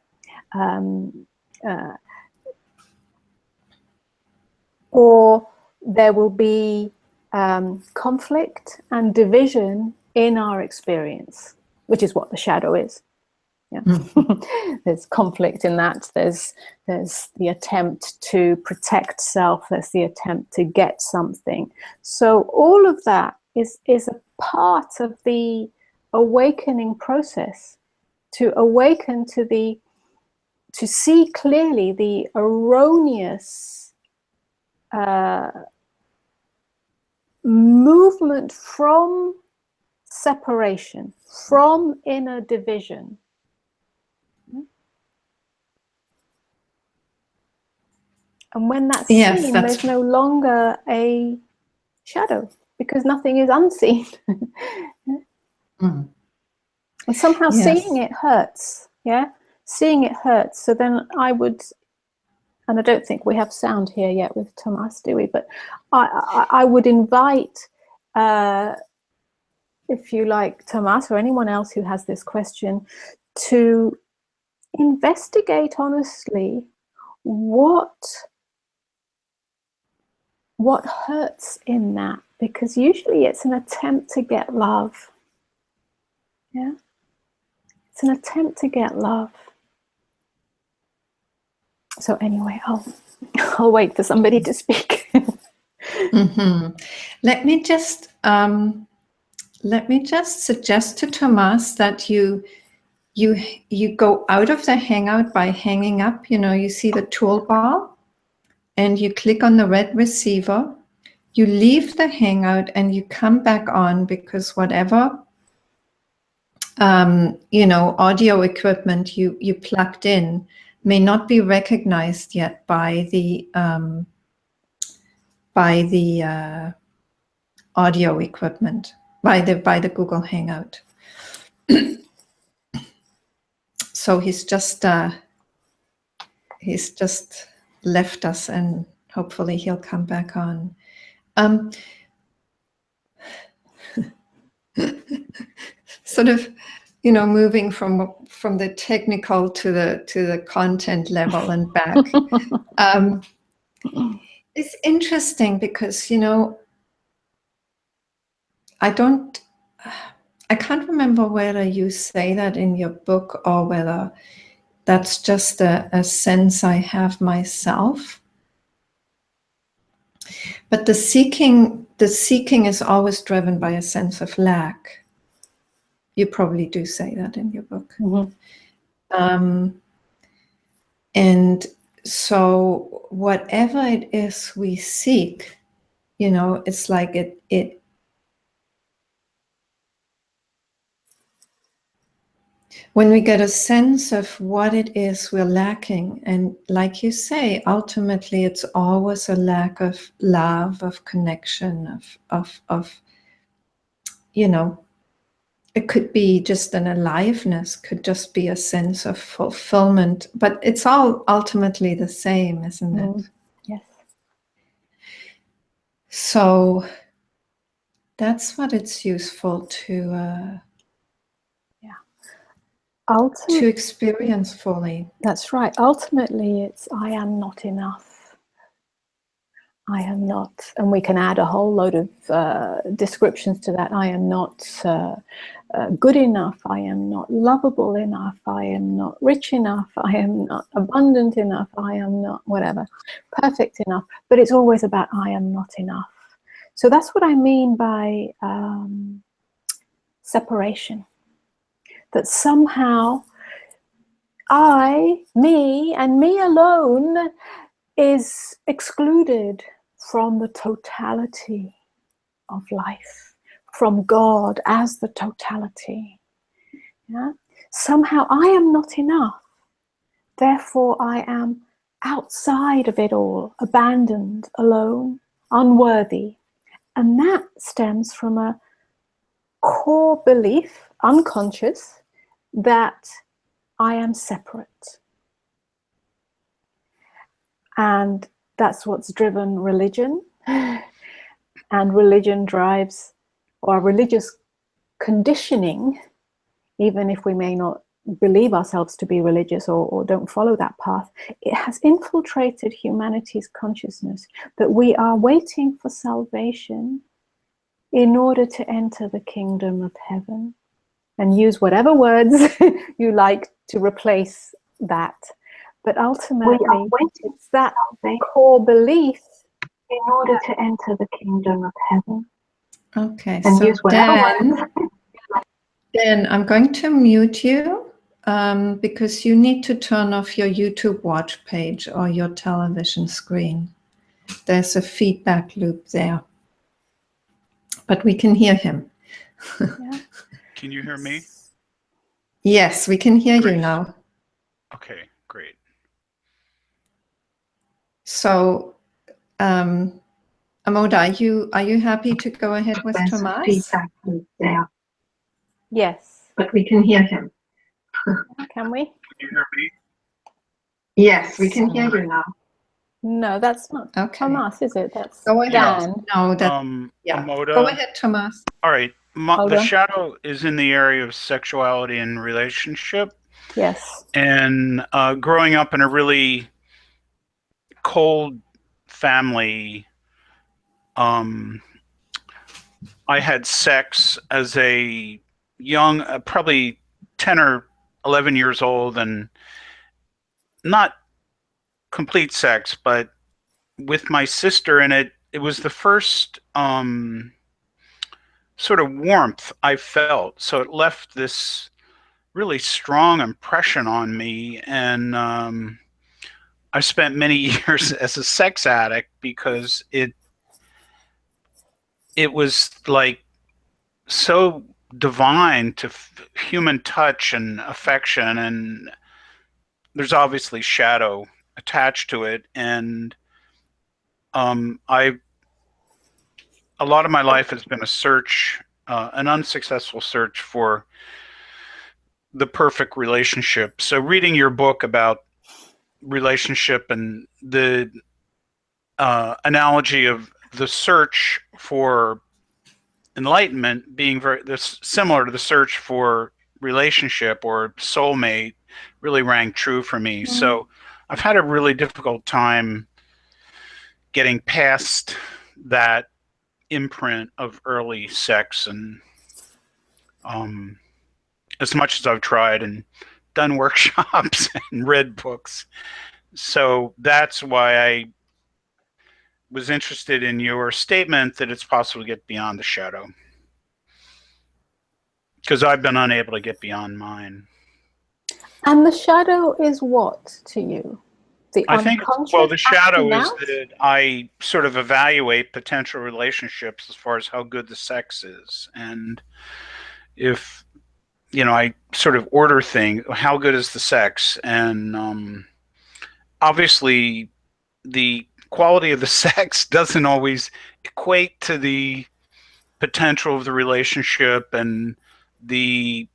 or there will be conflict and division in our experience, which is what the shadow is. Yeah. There's conflict in that. There's the attempt to protect self. There's the attempt to get something. So all of that is a part of the awakening process, to awaken to see clearly the erroneous movement from separation, from inner division. And when that's seen, there's no longer a shadow, because nothing is unseen. And somehow seeing it hurts. Yeah, seeing it hurts. So then I would, and I don't think we have sound here yet with Tomas, do we? But I would invite, if you like, Tomas or anyone else who has this question, to investigate honestly what hurts in that, because usually it's an attempt to get love. Yeah, it's an attempt to get love. So anyway, I'll wait for somebody to speak. Let me just suggest to Tomas that you you go out of the hangout by hanging up. You see the toolbar, and you click on the red receiver. You leave the hangout and you come back on, because whatever audio equipment you plugged in may not be recognized yet by the audio equipment, by the Google Hangout. So he's just left us, and hopefully he'll come back on. Sort of, moving from the technical to the content level and back. It's interesting because I can't remember whether you say that in your book or whether that's just a sense I have myself. But the seeking is always driven by a sense of lack. You probably do say that in your book. Mm-hmm. And so whatever it is we seek, it's like it when we get a sense of what it is we're lacking, and like you say, ultimately it's always a lack of love, of connection, of it could be just an aliveness, could just be a sense of fulfillment, but it's all ultimately the same, isn't it? Yes. So that's what it's useful to experience fully. That's right. Ultimately, it's I am not enough. I am not, and we can add a whole load of descriptions to that. I am not good enough. I am not lovable enough. I am not rich enough. I am not abundant enough. I am not whatever, perfect enough. But it's always about I am not enough. So that's what I mean by separation. That somehow I, me, and me alone is excluded from the totality of life, from God as the totality. Yeah? Somehow I am not enough. Therefore, I am outside of it all, abandoned, alone, unworthy. And that stems from a core belief, unconscious, that I am separate. And that's what's driven religion. And religion drives, or religious conditioning, even if we may not believe ourselves to be religious or don't follow that path, it has infiltrated humanity's consciousness that we are waiting for salvation in order to enter the kingdom of heaven. And use whatever words you like to replace that. But ultimately, it's that core belief in order to enter the kingdom of heaven. Okay, and so Dan, I'm going to mute you because you need to turn off your YouTube watch page or your television screen. There's a feedback loop there. But we can hear him. Yeah. Can you hear me? Yes, we can hear you now. Okay, great. So, Amoda, are you happy to go ahead with Tomas? Feedback loop there. Yes. But we can hear him. Can we? Can you hear me? Yes, we can hear you now. No, that's not Tomas, is it? That's Dan. No, that's Amoda. Go ahead, Tomas. All right. The shadow is in the area of sexuality and relationship. Yes. And growing up in a really cold family, I had sex as a young, probably 10 or 11 years old, and not complete sex, but with my sister, and it was the first sort of warmth I felt. So it left this really strong impression on me. And I spent many years as a sex addict because it was like so divine to human touch and affection, and there's obviously shadow attached to it. And I a lot of my life has been a search, an unsuccessful search for the perfect relationship. So reading your book about relationship and the analogy of the search for enlightenment being very this similar to the search for relationship or soulmate really rang true for me. So I've had a really difficult time getting past that imprint of early sex, and as much as I've tried and done workshops and read books. So that's why I was interested in your statement that it's possible to get beyond the shadow, because I've been unable to get beyond mine. And the shadow is what to you? The I think, unconscious well, the shadow acting is out? that I sort of evaluate potential relationships as far as how good the sex is. And if, I sort of order things, how good is the sex? And obviously, the quality of the sex doesn't always equate to the potential of the relationship and the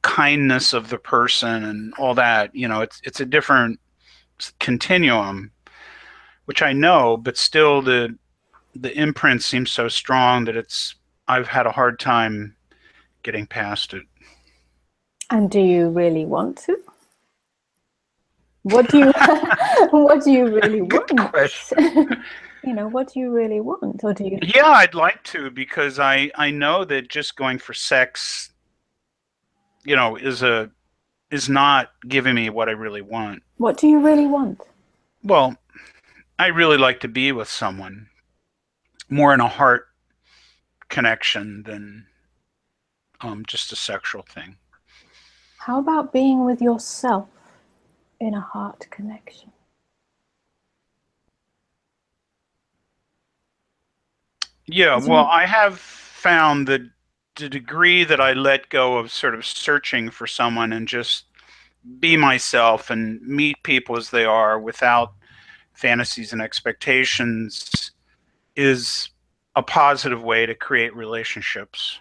kindness of the person and all that. It's a different continuum, which I know, but still the imprint seems so strong that I've had a hard time getting past it. And do you really want to? What do you what do you really Good want? question. What do you really want? Or do you Yeah, I'd like to, because I know that just going for sex, is not giving me what I really want. what do you really want? Well, I really like to be with someone more in a heart connection than just a sexual thing. How about being with yourself in a heart connection? Yeah, well, I have found that the degree that I let go of sort of searching for someone and just be myself and meet people as they are without fantasies and expectations is a positive way to create relationships.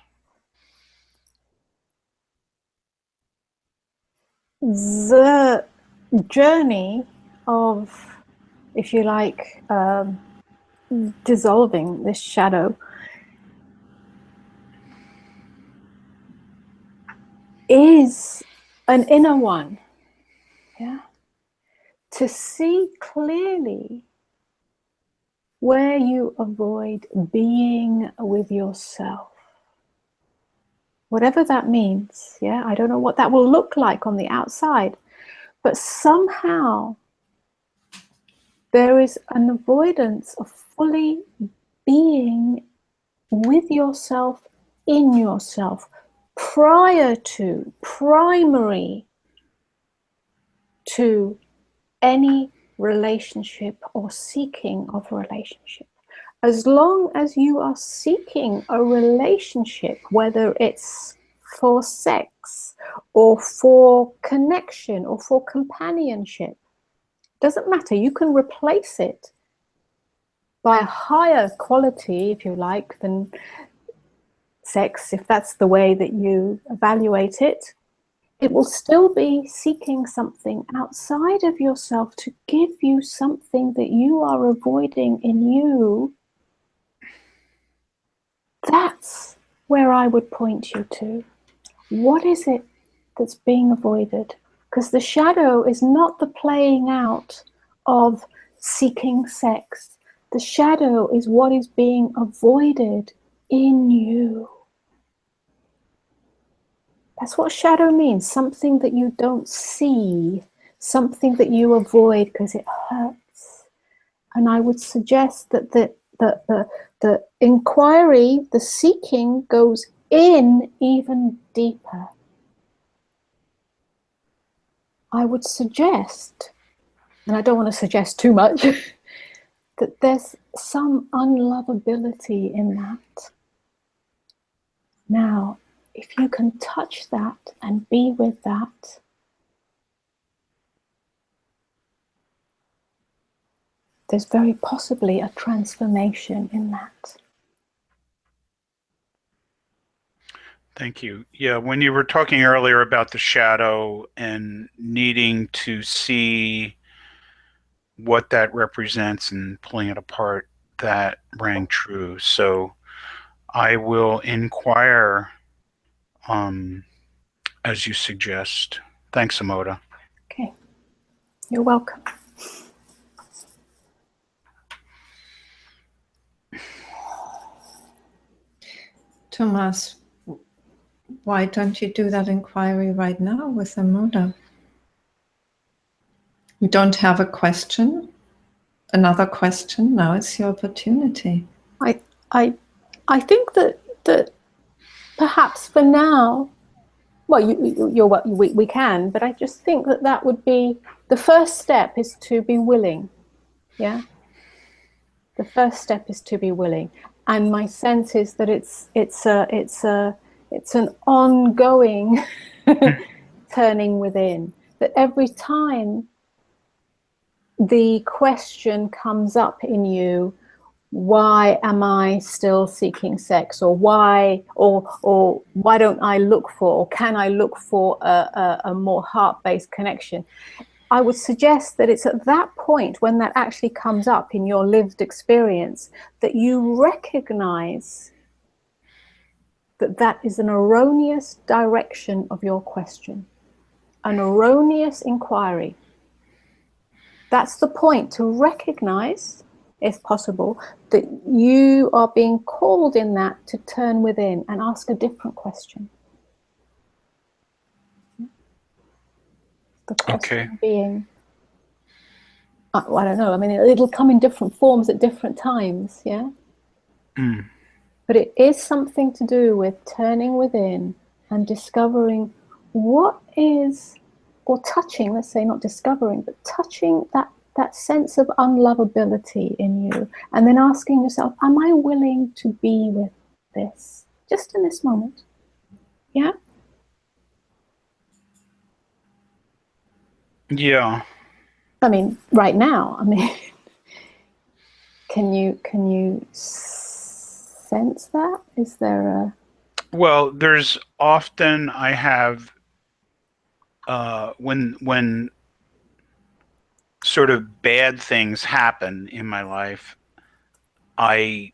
The journey of, if you like, dissolving this shadow is an inner one. Yeah. To see clearly where you avoid being with yourself. Whatever that means, yeah, I don't know what that will look like on the outside, but somehow there is an avoidance of fully being with yourself, in yourself, primary to any relationship or seeking of a relationship. As long as you are seeking a relationship, whether it's for sex or for connection or for companionship, doesn't matter. You can replace it by a higher quality, if you like, than sex, if that's the way that you evaluate it. It will still be seeking something outside of yourself to give you something that you are avoiding in you. That's where I would point you to. What is it that's being avoided? Because the shadow is not the playing out of seeking sex. The shadow is what is being avoided in you. That's what shadow means, something that you don't see, something that you avoid because it hurts. And I would suggest that the inquiry, the seeking goes in even deeper. I would suggest, and I don't want to suggest too much, that there's some unlovability in that. Now, if you can touch that and be with that, there's very possibly a transformation in that. Thank you. Yeah, when you were talking earlier about the shadow and needing to see what that represents and pulling it apart, that rang true. So I will inquire as you suggest. Thanks, Amoda. Okay, you're welcome. Thomas, why don't you do that inquiry right now with Amoda? You don't have a question? Another question? Now it's your opportunity. I think that perhaps for now, well, we can, but I just think that would be the first step, is to be willing. Yeah, the first step is to be willing, and my sense is that it's an ongoing turning within. That every time the question comes up in you, why am I still seeking sex, or why don't I look for, or can I look for a more heart-based connection? I would suggest that it's at that point, when that actually comes up in your lived experience, that you recognize that that is an erroneous direction of your question, an erroneous inquiry. That's the point, to recognize, if possible, that you are being called in that to turn within and ask a different question. The question being, I don't know, I mean, it'll come in different forms at different times, yeah? But it is something to do with turning within and discovering what is, or touching, let's say, not discovering, but touching that sense of unlovability in you, and then asking yourself, am I willing to be with this just in this moment? Yeah. Yeah. I mean, right now, I mean, can you sense that? Is there a... Well, there's often I have when sort of bad things happen in my life, I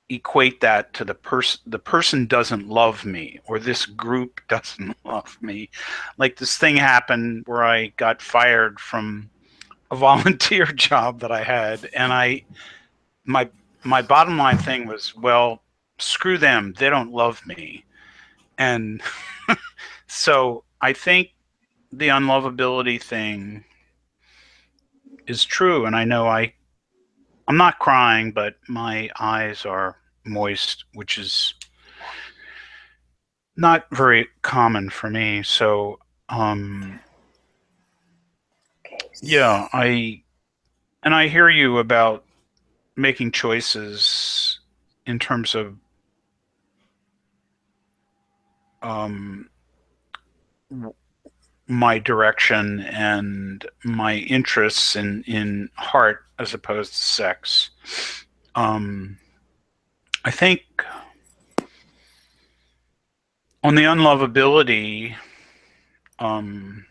equate that to the person doesn't love me, or this group doesn't love me. Like, this thing happened where I got fired from a volunteer job that I had, and my bottom line thing was, well, screw them, they don't love me. And so I think the unlovability thing is true, and I know I'm not crying, but my eyes are moist, which is not very common for me. So yeah, I hear you about making choices in terms of my direction and my interests in heart as opposed to sex. I think on the unlovability, I'm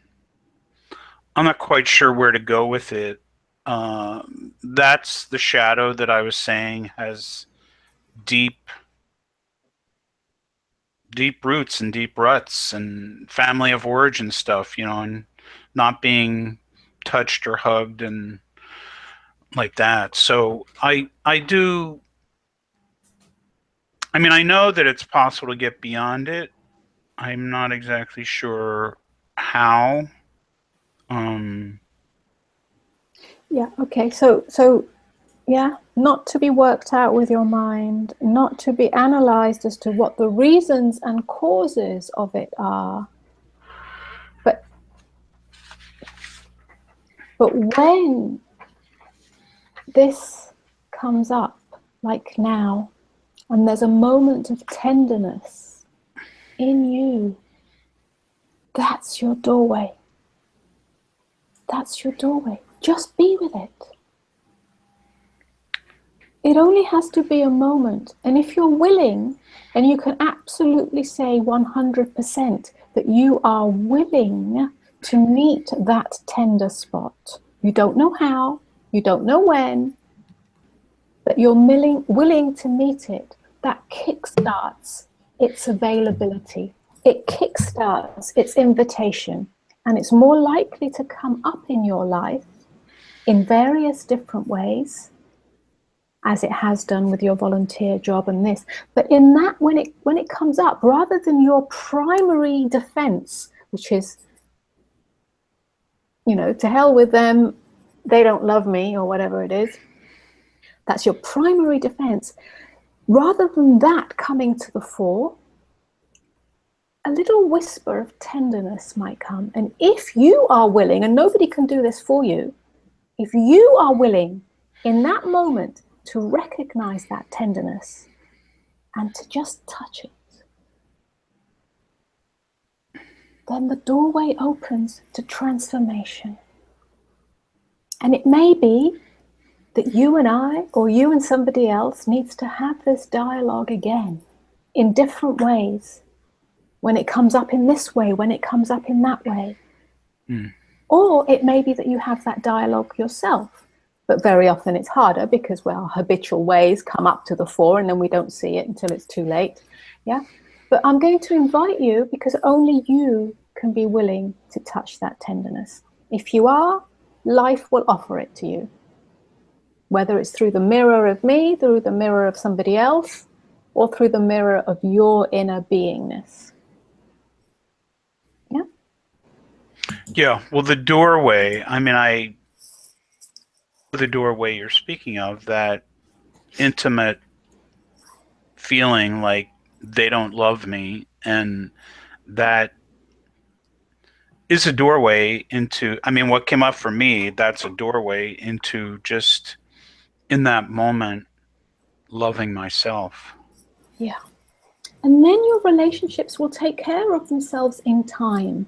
not quite sure where to go with it. That's the shadow that I was saying has deep roots and deep ruts and family of origin stuff, and not being touched or hugged and like that. So I mean, I know that it's possible to get beyond it. I'm not exactly sure how. Yeah, okay, so yeah, not to be worked out with your mind, not to be analyzed as to what the reasons and causes of it are, but But when this comes up, like now, and there's a moment of tenderness in you, that's your doorway. That's your doorway. Just be with it. It only has to be a moment. And if you're willing, and you can absolutely say 100% that you are willing to meet that tender spot. You don't know how, you don't know when, but you're willing to meet it. That kickstarts its availability. It kickstarts its invitation. And it's more likely to come up in your life in various different ways, as it has done with your volunteer job and this. But in that, when it comes up, rather than your primary defense, which is, to hell with them, they don't love me, or whatever it is, that's your primary defense. Rather than that coming to the fore, a little whisper of tenderness might come. And if you are willing, and nobody can do this for you, if you are willing in that moment to recognize that tenderness and to just touch it, then the doorway opens to transformation. And it may be that you and I, or you and somebody else, needs to have this dialogue again in different ways. When it comes up in this way, when it comes up in that way. Or it may be that you have that dialogue yourself. But very often it's harder because, well, habitual ways come up to the fore and then we don't see it until it's too late. Yeah. But I'm going to invite you, because only you can be willing to touch that tenderness. If you are, life will offer it to you. Whether it's through the mirror of me, through the mirror of somebody else, or through the mirror of your inner beingness. Yeah. Yeah. Well, the doorway, the doorway you're speaking of, that intimate feeling like they don't love me, and that is a doorway into, what came up for me, that's a doorway into just in that moment loving myself. Yeah. And then your relationships will take care of themselves in time.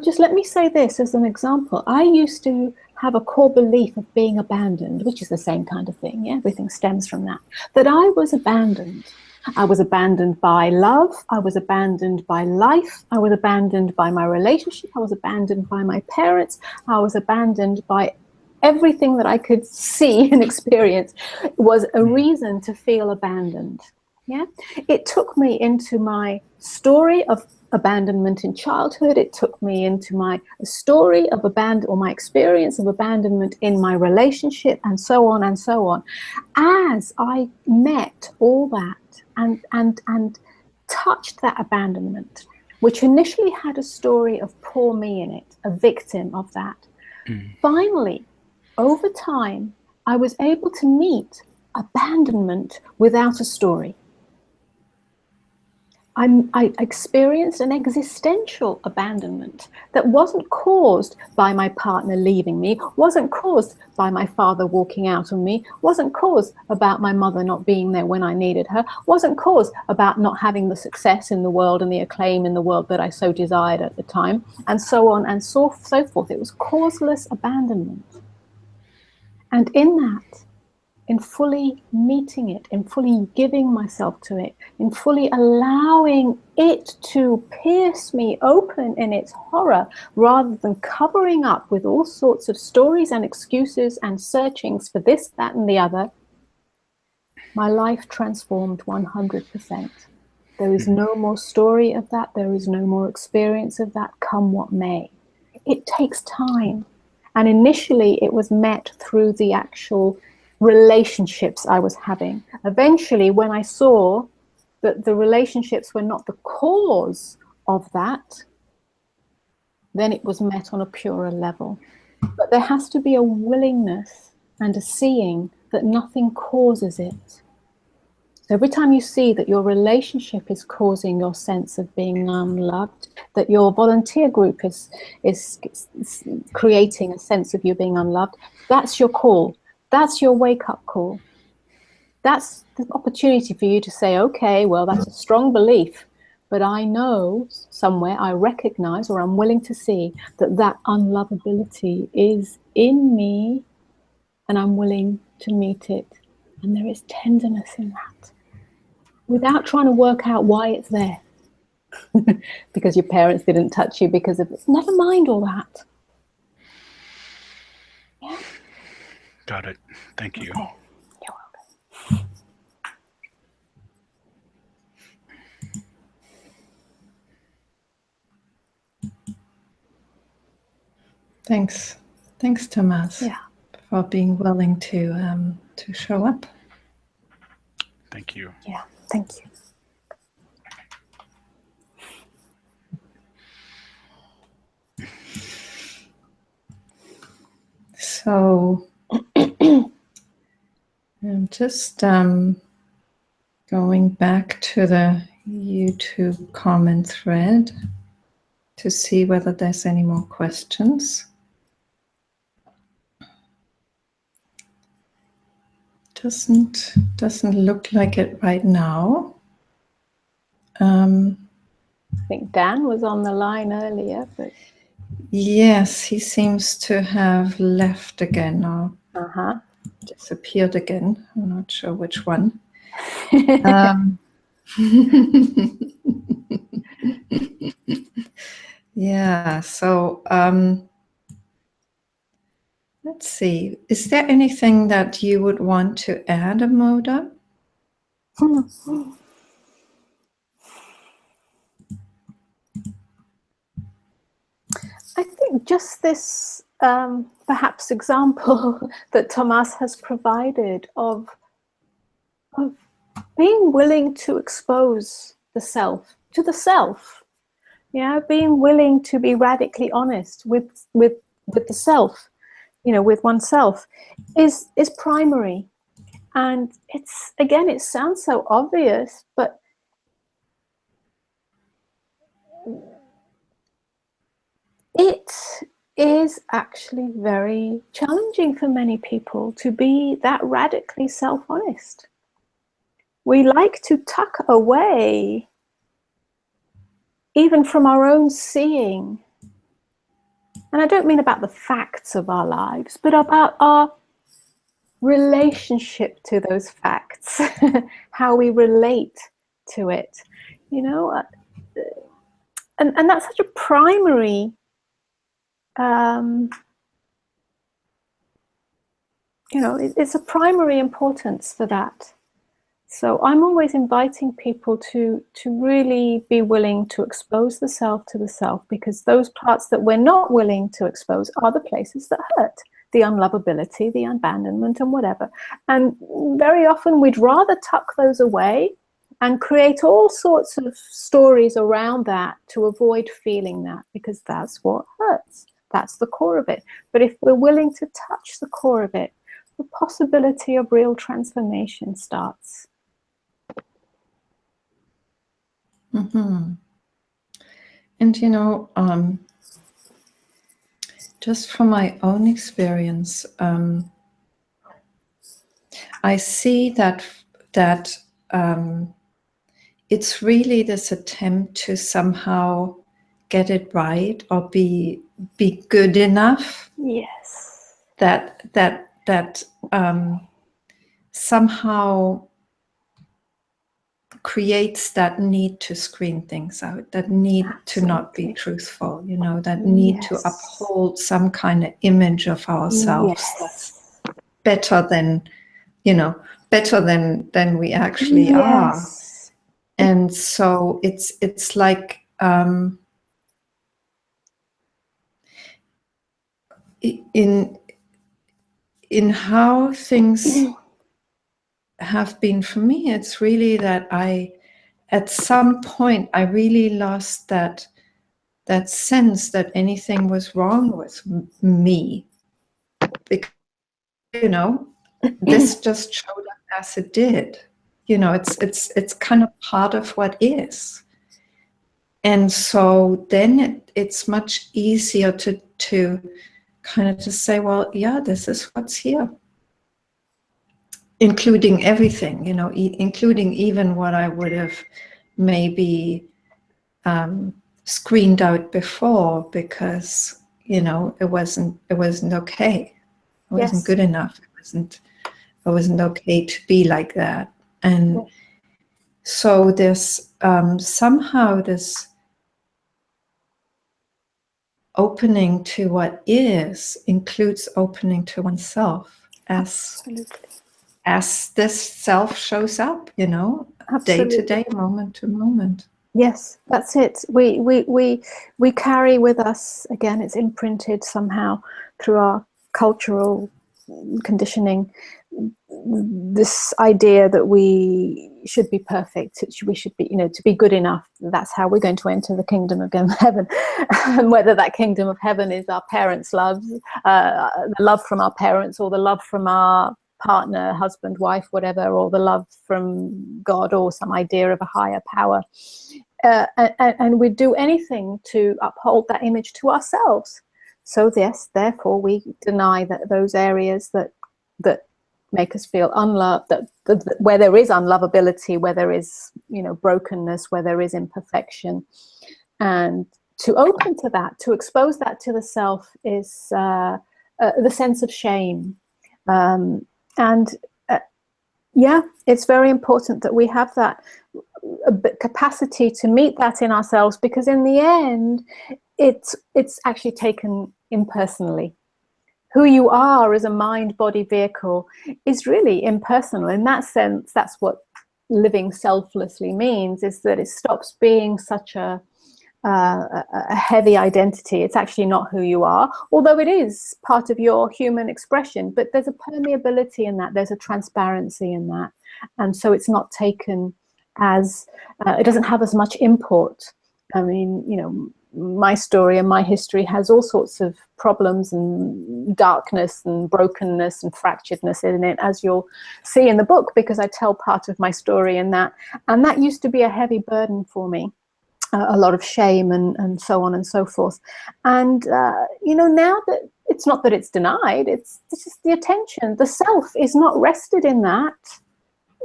Just let me say this as an example. I used to have a core belief of being abandoned, which is the same kind of thing. Yeah? Everything stems from that I was abandoned. I was abandoned by love. I was abandoned by life. I was abandoned by my relationship. I was abandoned by my parents. I was abandoned by everything that I could see and experience was a reason to feel abandoned. Yeah, it took me into my story of abandonment in childhood. It took me into my story of abandonment, or my experience of abandonment in my relationship, and so on and so on. As I met all that and touched that abandonment, which initially had a story of poor me in it, a victim of that. Finally, over time, I was able to meet abandonment without a story. I experienced an existential abandonment that wasn't caused by my partner leaving me, wasn't caused by my father walking out on me, wasn't caused about my mother not being there when I needed her, wasn't caused about not having the success in the world and the acclaim in the world that I so desired at the time, and so on and so forth. It was causeless abandonment. And in that, in fully meeting it, in fully giving myself to it, in fully allowing it to pierce me open in its horror, rather than covering up with all sorts of stories and excuses and searchings for this, that, and the other, my life transformed 100%. There is no more story of that. There is no more experience of that, come what may. It takes time. And initially it was met through the actual relationships I was having. Eventually, when I saw that the relationships were not the cause of that, then it was met on a purer level. But there has to be a willingness and a seeing that nothing causes it. So every time you see that your relationship is causing your sense of being unloved, that your volunteer group is creating a sense of you being unloved, that's your call. That's your wake-up call. That's the opportunity for you to say, okay, well, that's a strong belief, but I know somewhere, I recognize, or I'm willing to see that that unlovability is in me, and I'm willing to meet it. And there is tenderness in that, without trying to work out why it's there. Because your parents didn't touch you because of it. Never mind all that. Yeah. Got it. Thank you. Okay. You're welcome. Thanks, Thomas, Yeah. for being willing to show up. Thank you. Yeah. Thank you. So I'm just going back to the YouTube comment thread to see whether there's any more questions. Doesn't look like it right now. I think Dan was on the line earlier, but Yes, he seems to have left again or disappeared again. I'm not sure which one. Yeah, so let's see. Is there anything that you would want to add, Amoda? I think just this perhaps example that Thomas has provided of being willing to expose the self to the self, yeah, being willing to be radically honest with the self, you know, with oneself, is primary. And it's, again, it sounds so obvious, but it is actually very challenging for many people to be that radically self-honest. We like to tuck away, even from our own seeing. And I don't mean about the facts of our lives, but about our relationship to those facts, how we relate to it, you know. And that's such a primary you know, it's a primary importance for that. So I'm always inviting people to really be willing to expose the self to the self, because those parts that we're not willing to expose are the places that hurt, the unlovability, the abandonment, and whatever. And very often we'd rather tuck those away and create all sorts of stories around that to avoid feeling that, because that's what hurts. That's the core of it. But if we're willing to touch the core of it, the possibility of real transformation starts. Mm-hmm. And you know, just from my own experience, I see that it's really this attempt to somehow get it right or be good enough. Yes. That somehow creates that need to screen things out, that need to not be truthful, you know, that need to uphold some kind of image of ourselves that's better than, you know, better than we actually are. And so it's like in how things have been for me, it's really that at some point I really lost that sense that anything was wrong with me, because, you know, this just showed up as it did. it's kind of part of what is. And so then it's much easier to kind of just say, well, yeah, this is what's here, including everything, including even what I would have maybe screened out before because it wasn't okay. It wasn't good enough. It wasn't okay to be like that. And so there's somehow this opening to what is includes opening to oneself as this self shows up, day to day, moment to moment. Yes, that's it. We carry with us, again, it's imprinted somehow through our cultural conditioning, this idea that we should be perfect, we should be, to be good enough. That's how we're going to enter the kingdom of heaven. And whether that kingdom of heaven is our parents' love, the love from our parents, or the love from our partner, husband, wife, whatever, or the love from God, or some idea of a higher power. And we do anything to uphold that image to ourselves. So yes, therefore we deny that those areas that make us feel unloved, that where there is unlovability, where there is brokenness, where there is imperfection, and to open to that, to expose that to the self, is the sense of shame. Yeah, it's very important that we have that capacity to meet that in ourselves, because in the end, it's actually taken impersonally. Who you are as a mind-body vehicle is really impersonal. In that sense, that's what living selflessly means, is that it stops being such a heavy identity. It's actually not who you are, although it is part of your human expression, but there's a permeability in that, there's a transparency in that, and so it's not taken as it doesn't have as much import. I mean, my story and my history has all sorts of problems and darkness and brokenness and fracturedness in it, as you'll see in the book, because I tell part of my story in that, and that used to be a heavy burden for me. A lot of shame and so on and so forth. And now that it's not that it's denied, it's just the attention. The self is not rested in that.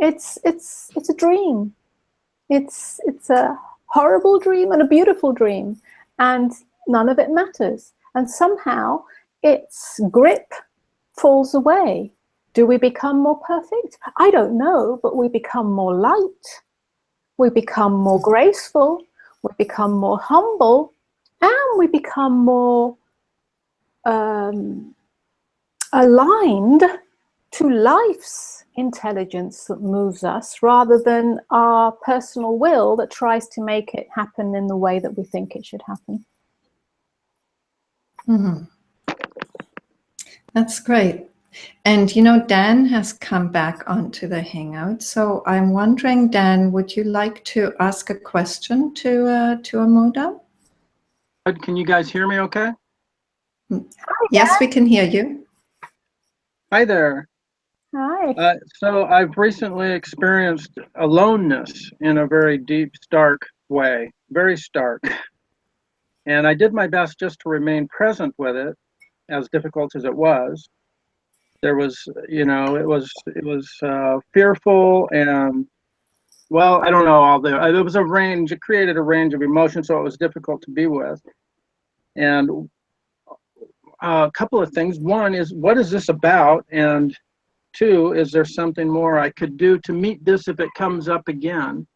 It's a dream. It's a horrible dream and a beautiful dream, and none of it matters. And somehow its grip falls away. Do we become more perfect? I don't know, but we become more light. We become more graceful. We become more humble, and we become more aligned to life's intelligence that moves us, rather than our personal will that tries to make it happen in the way that we think it should happen. Mm-hmm. That's great. And Dan has come back onto the Hangout. So I'm wondering, Dan, would you like to ask a question to Amoda? Can you guys hear me okay? Yes, we can hear you. Hi there. Hi. So I've recently experienced aloneness in a very deep, stark way, very stark. And I did my best just to remain present with it, as difficult as it was. There was, it was fearful, and, well, I don't know, there was a range, it created a range of emotions, so it was difficult to be with. And a couple of things. One is, what is this about? And two, is there something more I could do to meet this if it comes up again?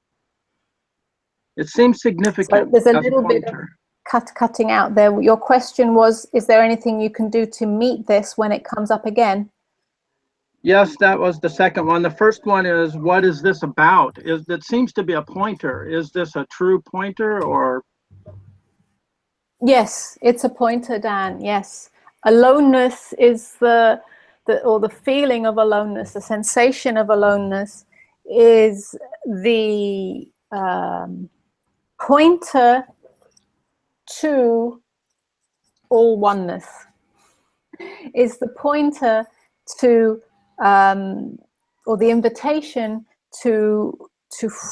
It seems significant. So there's a little bit of cutting out there. Your question was, is there anything you can do to meet this when it comes up again? Yes, that was the second one. The first one is, what is this about? That seems to be a pointer. Is this a true pointer, or? Yes, it's a pointer, Dan. Yes. Aloneness is the feeling of aloneness, the sensation of aloneness is the pointer to all oneness, is the pointer to or the invitation to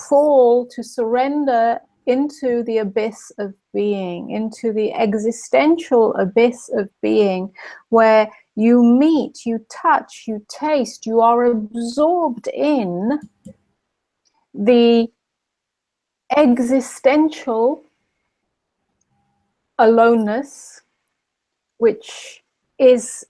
fall, to surrender into the abyss of being, into the existential abyss of being, where you meet, you touch, you taste, you are absorbed in the existential aloneness, which is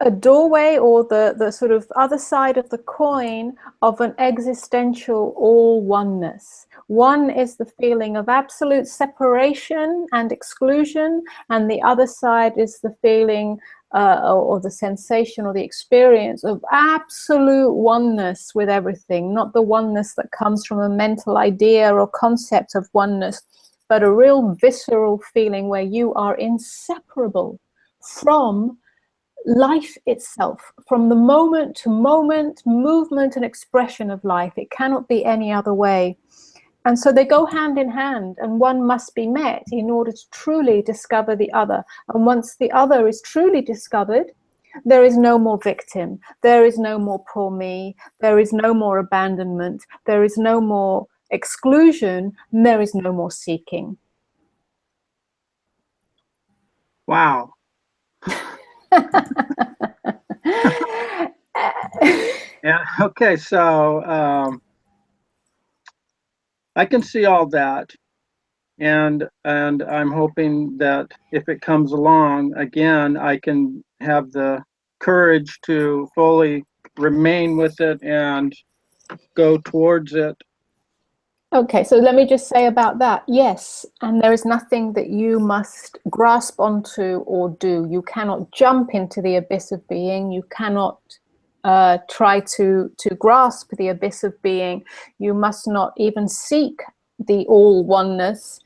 a doorway, or the sort of other side of the coin of an existential all oneness. One is the feeling of absolute separation and exclusion, and the other side is the feeling or the sensation or the experience of absolute oneness with everything, not the oneness that comes from a mental idea or concept of oneness, but a real visceral feeling where you are inseparable from life itself, from the moment to moment, movement and expression of life. It cannot be any other way. And so they go hand in hand, and one must be met in order to truly discover the other. And once the other is truly discovered, there is no more victim, there is no more poor me, there is no more abandonment, there is no more exclusion, and there is no more seeking. Wow. Yeah. Okay. So I can see all that, and I'm hoping that if it comes along again, I can have the courage to fully remain with it and go towards it. Okay, so let me just say about that. Yes, and there is nothing that you must grasp onto or do. You cannot jump into the abyss of being. You cannot try to grasp the abyss of being. You must not even seek the all oneness,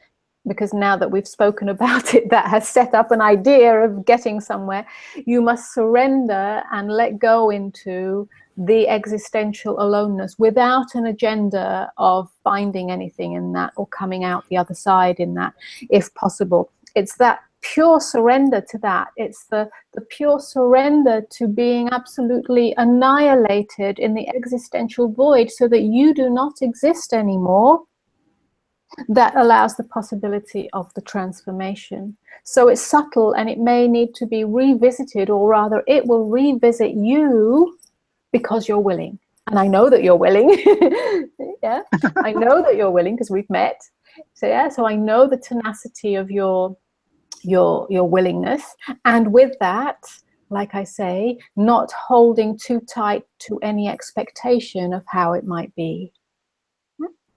because now that we've spoken about it, that has set up an idea of getting somewhere. You must surrender and let go into the existential aloneness without an agenda of finding anything in that or coming out the other side in that, if possible. It's that pure surrender to that. It's the pure surrender to being absolutely annihilated in the existential void so that you do not exist anymore. That allows the possibility of the transformation. So it's subtle, and it may need to be revisited, or rather it will revisit you because you're willing. And I know that you're willing. Yeah, I know that you're willing because we've met. So yeah, so I know the tenacity of your willingness, and with that, like I say, not holding too tight to any expectation of how it might be.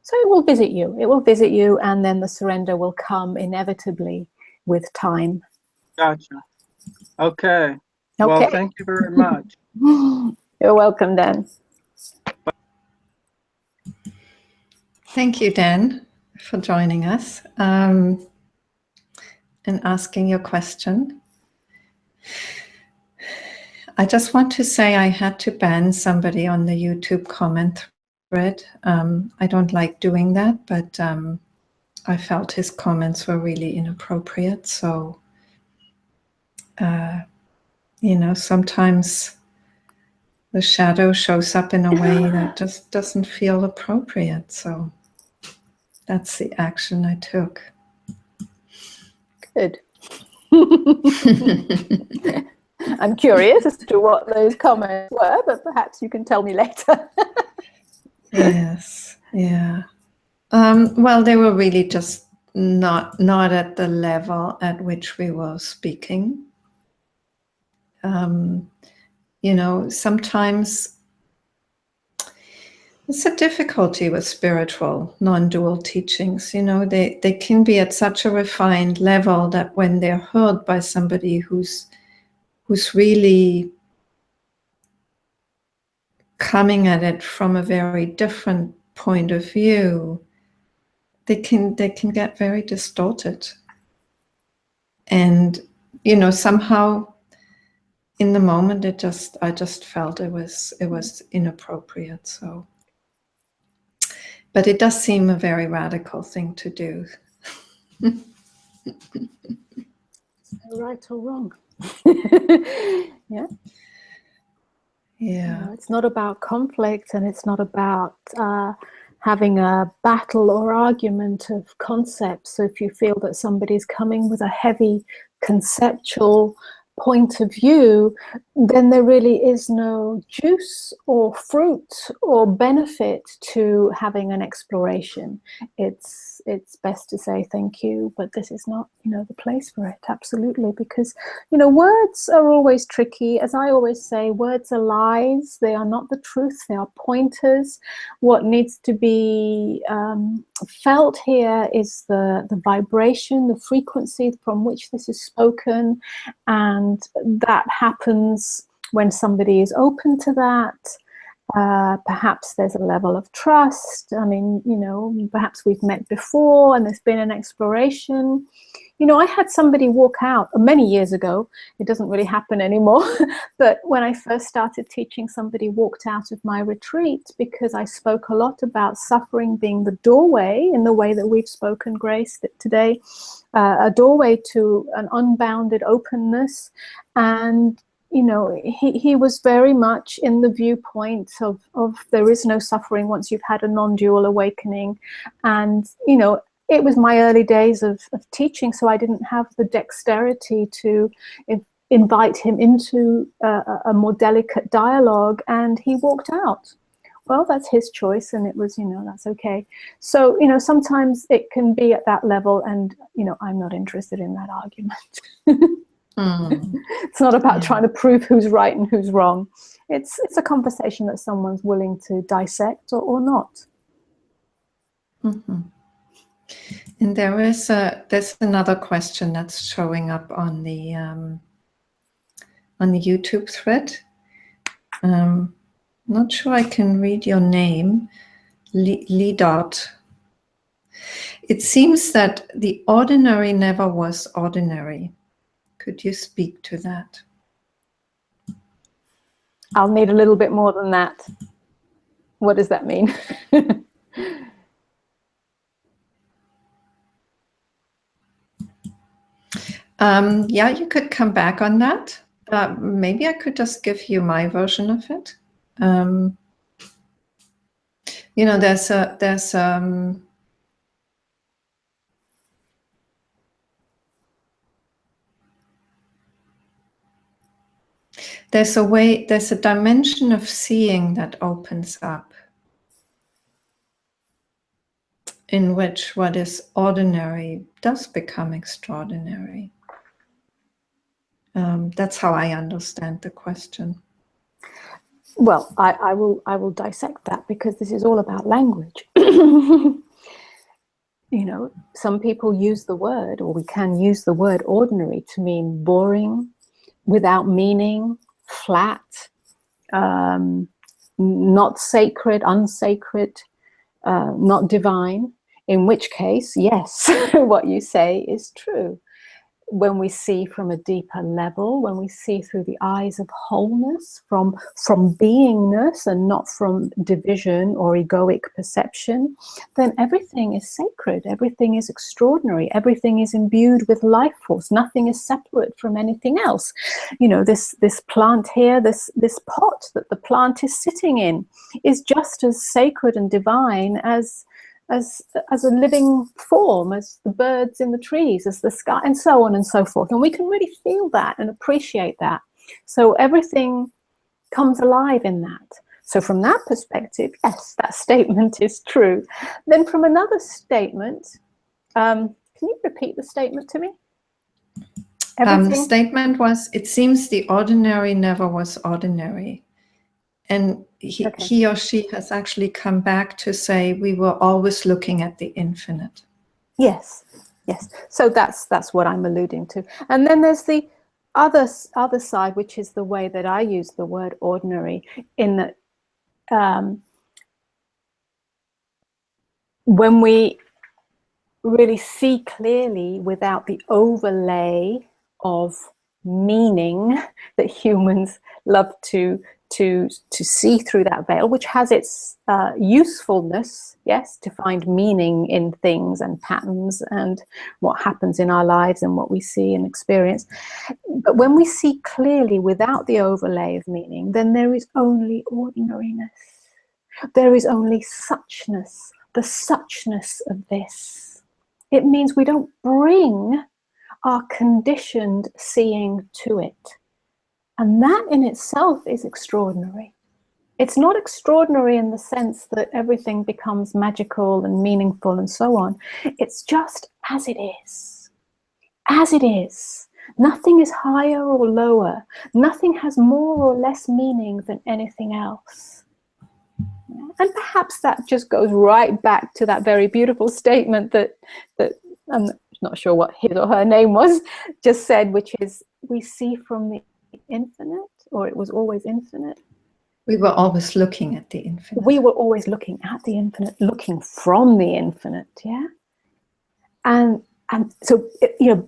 So it will visit you. It will visit you, and then the surrender will come inevitably with time. Gotcha. Okay. Well, thank you very much. You're welcome, Dan. Thank you, Dan, for joining us and asking your question. I just want to say I had to ban somebody on the YouTube comment thread. I don't like doing that, but I felt his comments were really inappropriate. So, you know, sometimes the shadow shows up in a way that just doesn't feel appropriate. So that's the action I took. Good. I'm curious as to what those comments were, but perhaps you can tell me later. Yes, yeah. Well, they were really just not at the level at which we were speaking. You know, sometimes it's a difficulty with spiritual non-dual teachings. You know, they can be at such a refined level that when they're heard by somebody who's really coming at it from a very different point of view, they can get very distorted. And, you know, somehow in the moment I just felt it was inappropriate. So, but it does seem a very radical thing to do. Right or wrong? Yeah. Yeah. It's not about conflict, and it's not about having a battle or argument of concepts. So if you feel that somebody's coming with a heavy conceptual point of view, then there really is no juice or fruit or benefit to having an exploration. It's best to say thank you, but this is not, the place for it. Absolutely, because words are always tricky. As I always say, words are lies. They are not the truth. They are pointers. What needs to be felt here is the vibration, the frequency from which this is spoken, and that happens when somebody is open to that. Perhaps there's a level of trust. I mean, perhaps we've met before and there's been an exploration. I had somebody walk out many years ago. It doesn't really happen anymore. But when I first started teaching, somebody walked out of my retreat because I spoke a lot about suffering being the doorway, in the way that we've spoken, Grace, today, a doorway to an unbounded openness. And he was very much in the viewpoint of there is no suffering once you've had a non-dual awakening. And it was my early days of teaching, so I didn't have the dexterity to invite him into a more delicate dialogue, and he walked out. Well, that's his choice, and it was, that's okay. So, sometimes it can be at that level, and, I'm not interested in that argument. It's not about trying to prove who's right and who's wrong. It's a conversation that someone's willing to dissect or not. Mm-hmm. And there's another question that's showing up on the YouTube thread. Not sure I can read your name, Lee Dot. It seems that the ordinary never was ordinary. Could you speak to that? I'll need a little bit more than that. What does that mean? Yeah, you could come back on that. Maybe I could just give you my version of it. There's a dimension of seeing that opens up, in which what is ordinary does become extraordinary. That's how I understand the question. Well, I will dissect that, because this is all about language. Some people use the word, or we can use the word ordinary to mean boring, without meaning, flat, not sacred, unsacred, not divine. In which case, yes, what you say is true. When we see from a deeper level, when we see through the eyes of wholeness, from beingness and not from division or egoic perception, then everything is sacred, everything is extraordinary, everything is imbued with life force, nothing is separate from anything else. This plant here, this pot that the plant is sitting in, is just as sacred and divine as a living form, as the birds in the trees, as the sky, and so on and so forth. And we can really feel that and appreciate that. So everything comes alive in that. So from that perspective, yes, that statement is true. Then from another statement, can you repeat the statement to me? The statement was, it seems the ordinary never was ordinary. And he or she has actually come back to say we were always looking at the infinite. Yes. So that's what I'm alluding to. And then there's the other side, which is the way that I use the word ordinary, in that when we really see clearly without the overlay of meaning that humans love to to see through that veil, which has its usefulness, yes, to find meaning in things and patterns and what happens in our lives and what we see and experience. But when we see clearly without the overlay of meaning, then there is only ordinariness. There is only suchness, the suchness of this. It means we don't bring our conditioned seeing to it. And that in itself is extraordinary. It's not extraordinary in the sense that everything becomes magical and meaningful and so on. It's just as it is. As it is. Nothing is higher or lower. Nothing has more or less meaning than anything else. And perhaps that just goes right back to that very beautiful statement that I'm not sure what his or her name was, just said, which is, we see from the infinite, or it was always infinite. We were always looking at the infinite. We were always looking at the infinite, looking from the infinite, yeah? And so, you know,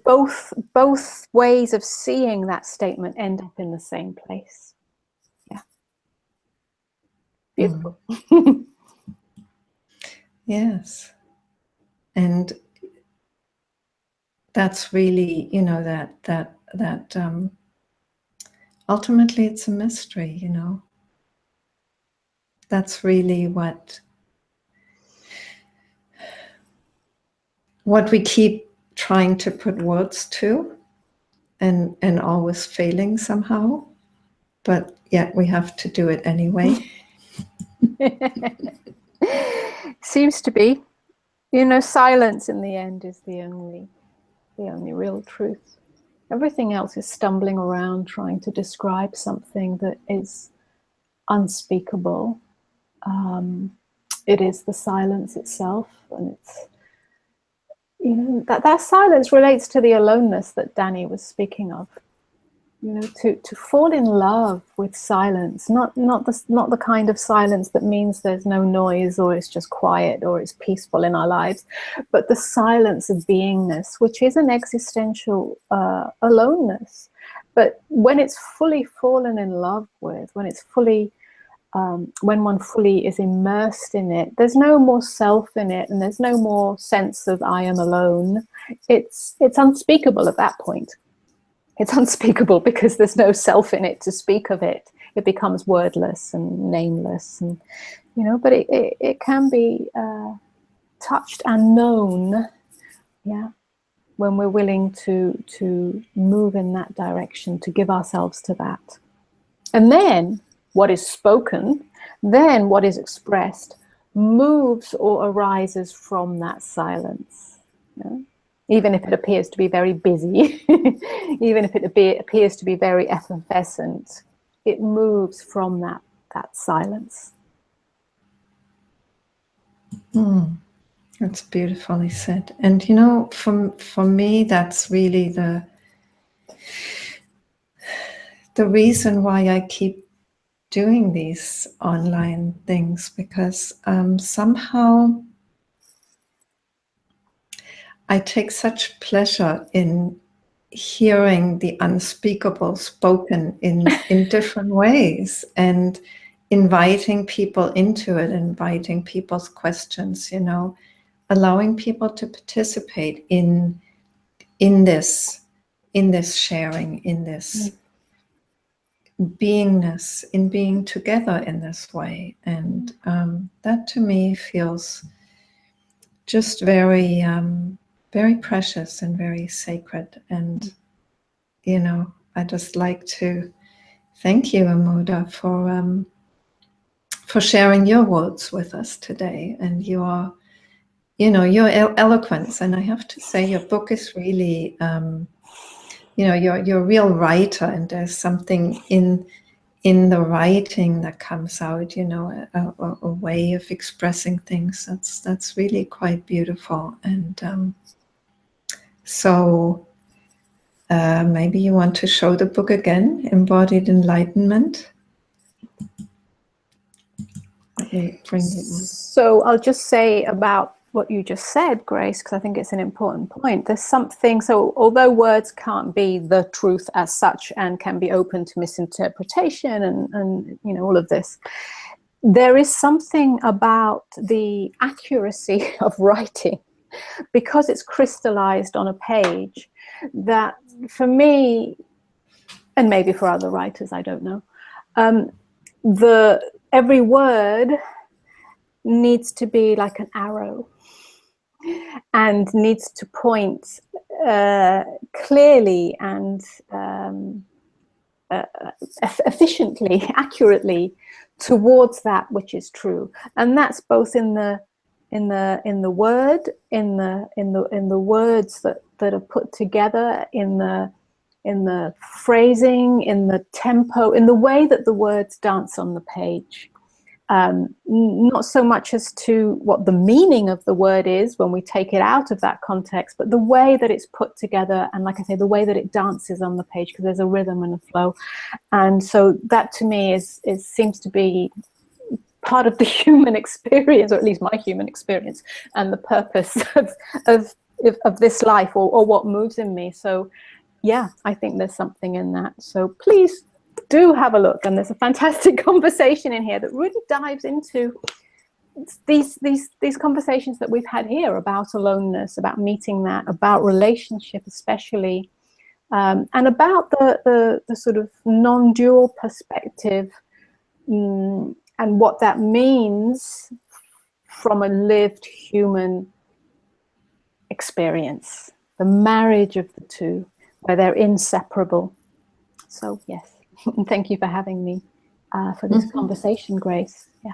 both ways of seeing that statement end up in the same place. Yeah. Beautiful. Yes. And that's really, you know, that ultimately it's a mystery, you know. That's really what we keep trying to put words to, and always failing somehow, but yet we have to do it anyway. Seems to be, you know, silence in the end is the only real truth. Everything else is stumbling around trying to describe something that is unspeakable. It is the silence itself, and it's, you know, that silence relates to the aloneness that Danny was speaking of. You know, to fall in love with silence, not the kind of silence that means there's no noise or it's just quiet or it's peaceful in our lives, but the silence of beingness, which is an existential aloneness. But when it's fully fallen in love with, when it's fully when one fully is immersed in it, there's no more self in it, and there's no more sense of I am alone. It's unspeakable at that point. It's unspeakable because there's no self in it to speak of it. It becomes wordless and nameless, and you know. But it can be touched and known, yeah, when we're willing to move in that direction, to give ourselves to that. And then what is spoken, then what is expressed, moves or arises from that silence. Yeah? Even if it appears to be very busy, even if it appears to be very effervescent, it moves from that silence. That's beautifully said. And you know, for me, that's really the reason why I keep doing these online things, because somehow I take such pleasure in hearing the unspeakable spoken in different ways, and inviting people into it, inviting people's questions, you know, allowing people to participate in this sharing, in this beingness, in being together in this way. And that to me feels just very very precious and very sacred. And you know, I just like to thank you, Amoda, for sharing your words with us today, and your eloquence. And I have to say, your book is really you know, you're a real writer, and there's something in the writing that comes out, you know, a way of expressing things that's really quite beautiful. And so maybe you want to show the book again, Embodied Enlightenment. Let me bring it on. So I'll just say about what you just said, Grace, because I think it's an important point. There's something, so although words can't be the truth as such and can be open to misinterpretation and you know, all of this, there is something about the accuracy of writing, because it's crystallized on a page, that for me, and maybe for other writers, I don't know, every word needs to be like an arrow and needs to point clearly and efficiently, accurately towards that which is true, and that's both in the word, in the words that are put together, in the phrasing, in the tempo, in the way that the words dance on the page. Not so much as to what the meaning of the word is when we take it out of that context, but the way that it's put together, and like I say, the way that it dances on the page, because there's a rhythm and a flow. And so that to me seems to be part of the human experience, or at least my human experience, and the purpose of this life, or what moves in me. So yeah, I think there's something in that. So please do have a look, and there's a fantastic conversation in here that really dives into these conversations that we've had here about aloneness, about meeting that, about relationship especially, and about the sort of non-dual perspective, and what that means from a lived human experience, the marriage of the two, where they're inseparable. So yes, thank you for having me for this conversation, Grace. Yeah.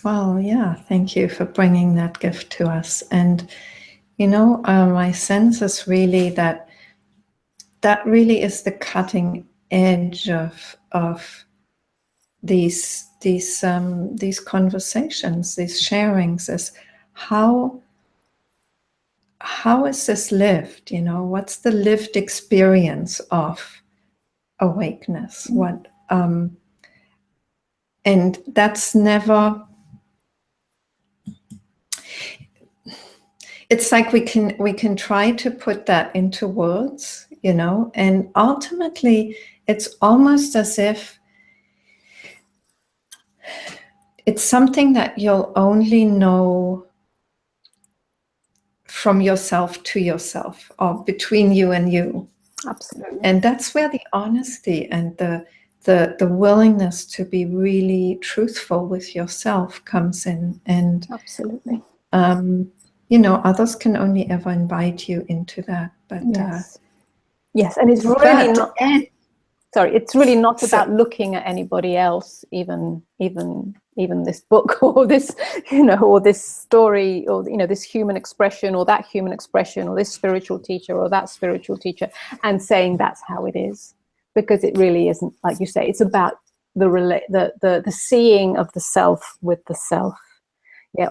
Well, yeah, thank you for bringing that gift to us. And, you know, my sense is really that really is the cutting edge of these conversations, these sharings, is how is this lived? You know, what's the lived experience of awakeness? What and that's never. It's like we can try to put that into words, you know, and ultimately it's almost as if it's something that you'll only know from yourself to yourself, or between you and you. Absolutely. And that's where the honesty and the willingness to be really truthful with yourself comes in. And absolutely. You know, others can only ever invite you into that. But yes, and it's really not. Sorry, it's really not about looking at anybody else, even this book, or this, you know, or this story, or, you know, this human expression, or that human expression, or this spiritual teacher, or that spiritual teacher, and saying that's how it is, because it really isn't. Like you say, it's about the seeing of the self with the self,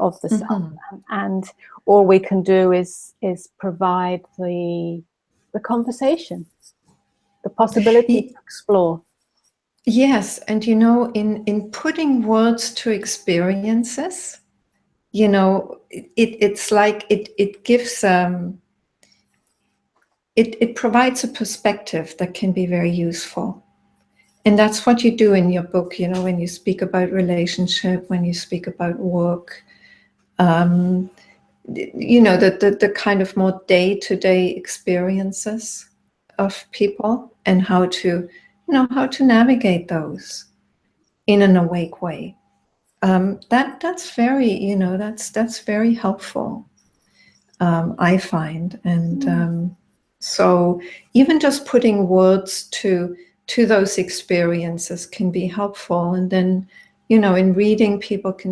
of the self, and all we can do is provide the conversation, the possibility to explore. Yes, and you know, in putting words to experiences, you know, it's like it gives it provides a perspective that can be very useful. And that's what you do in your book, you know, when you speak about relationship, when you speak about work, you know, the kind of more day-to-day experiences of people, and how to navigate those in an awake way. That's very, you know, that's very helpful, I find. And so even just putting words to those experiences can be helpful. And then, you know, in reading, people can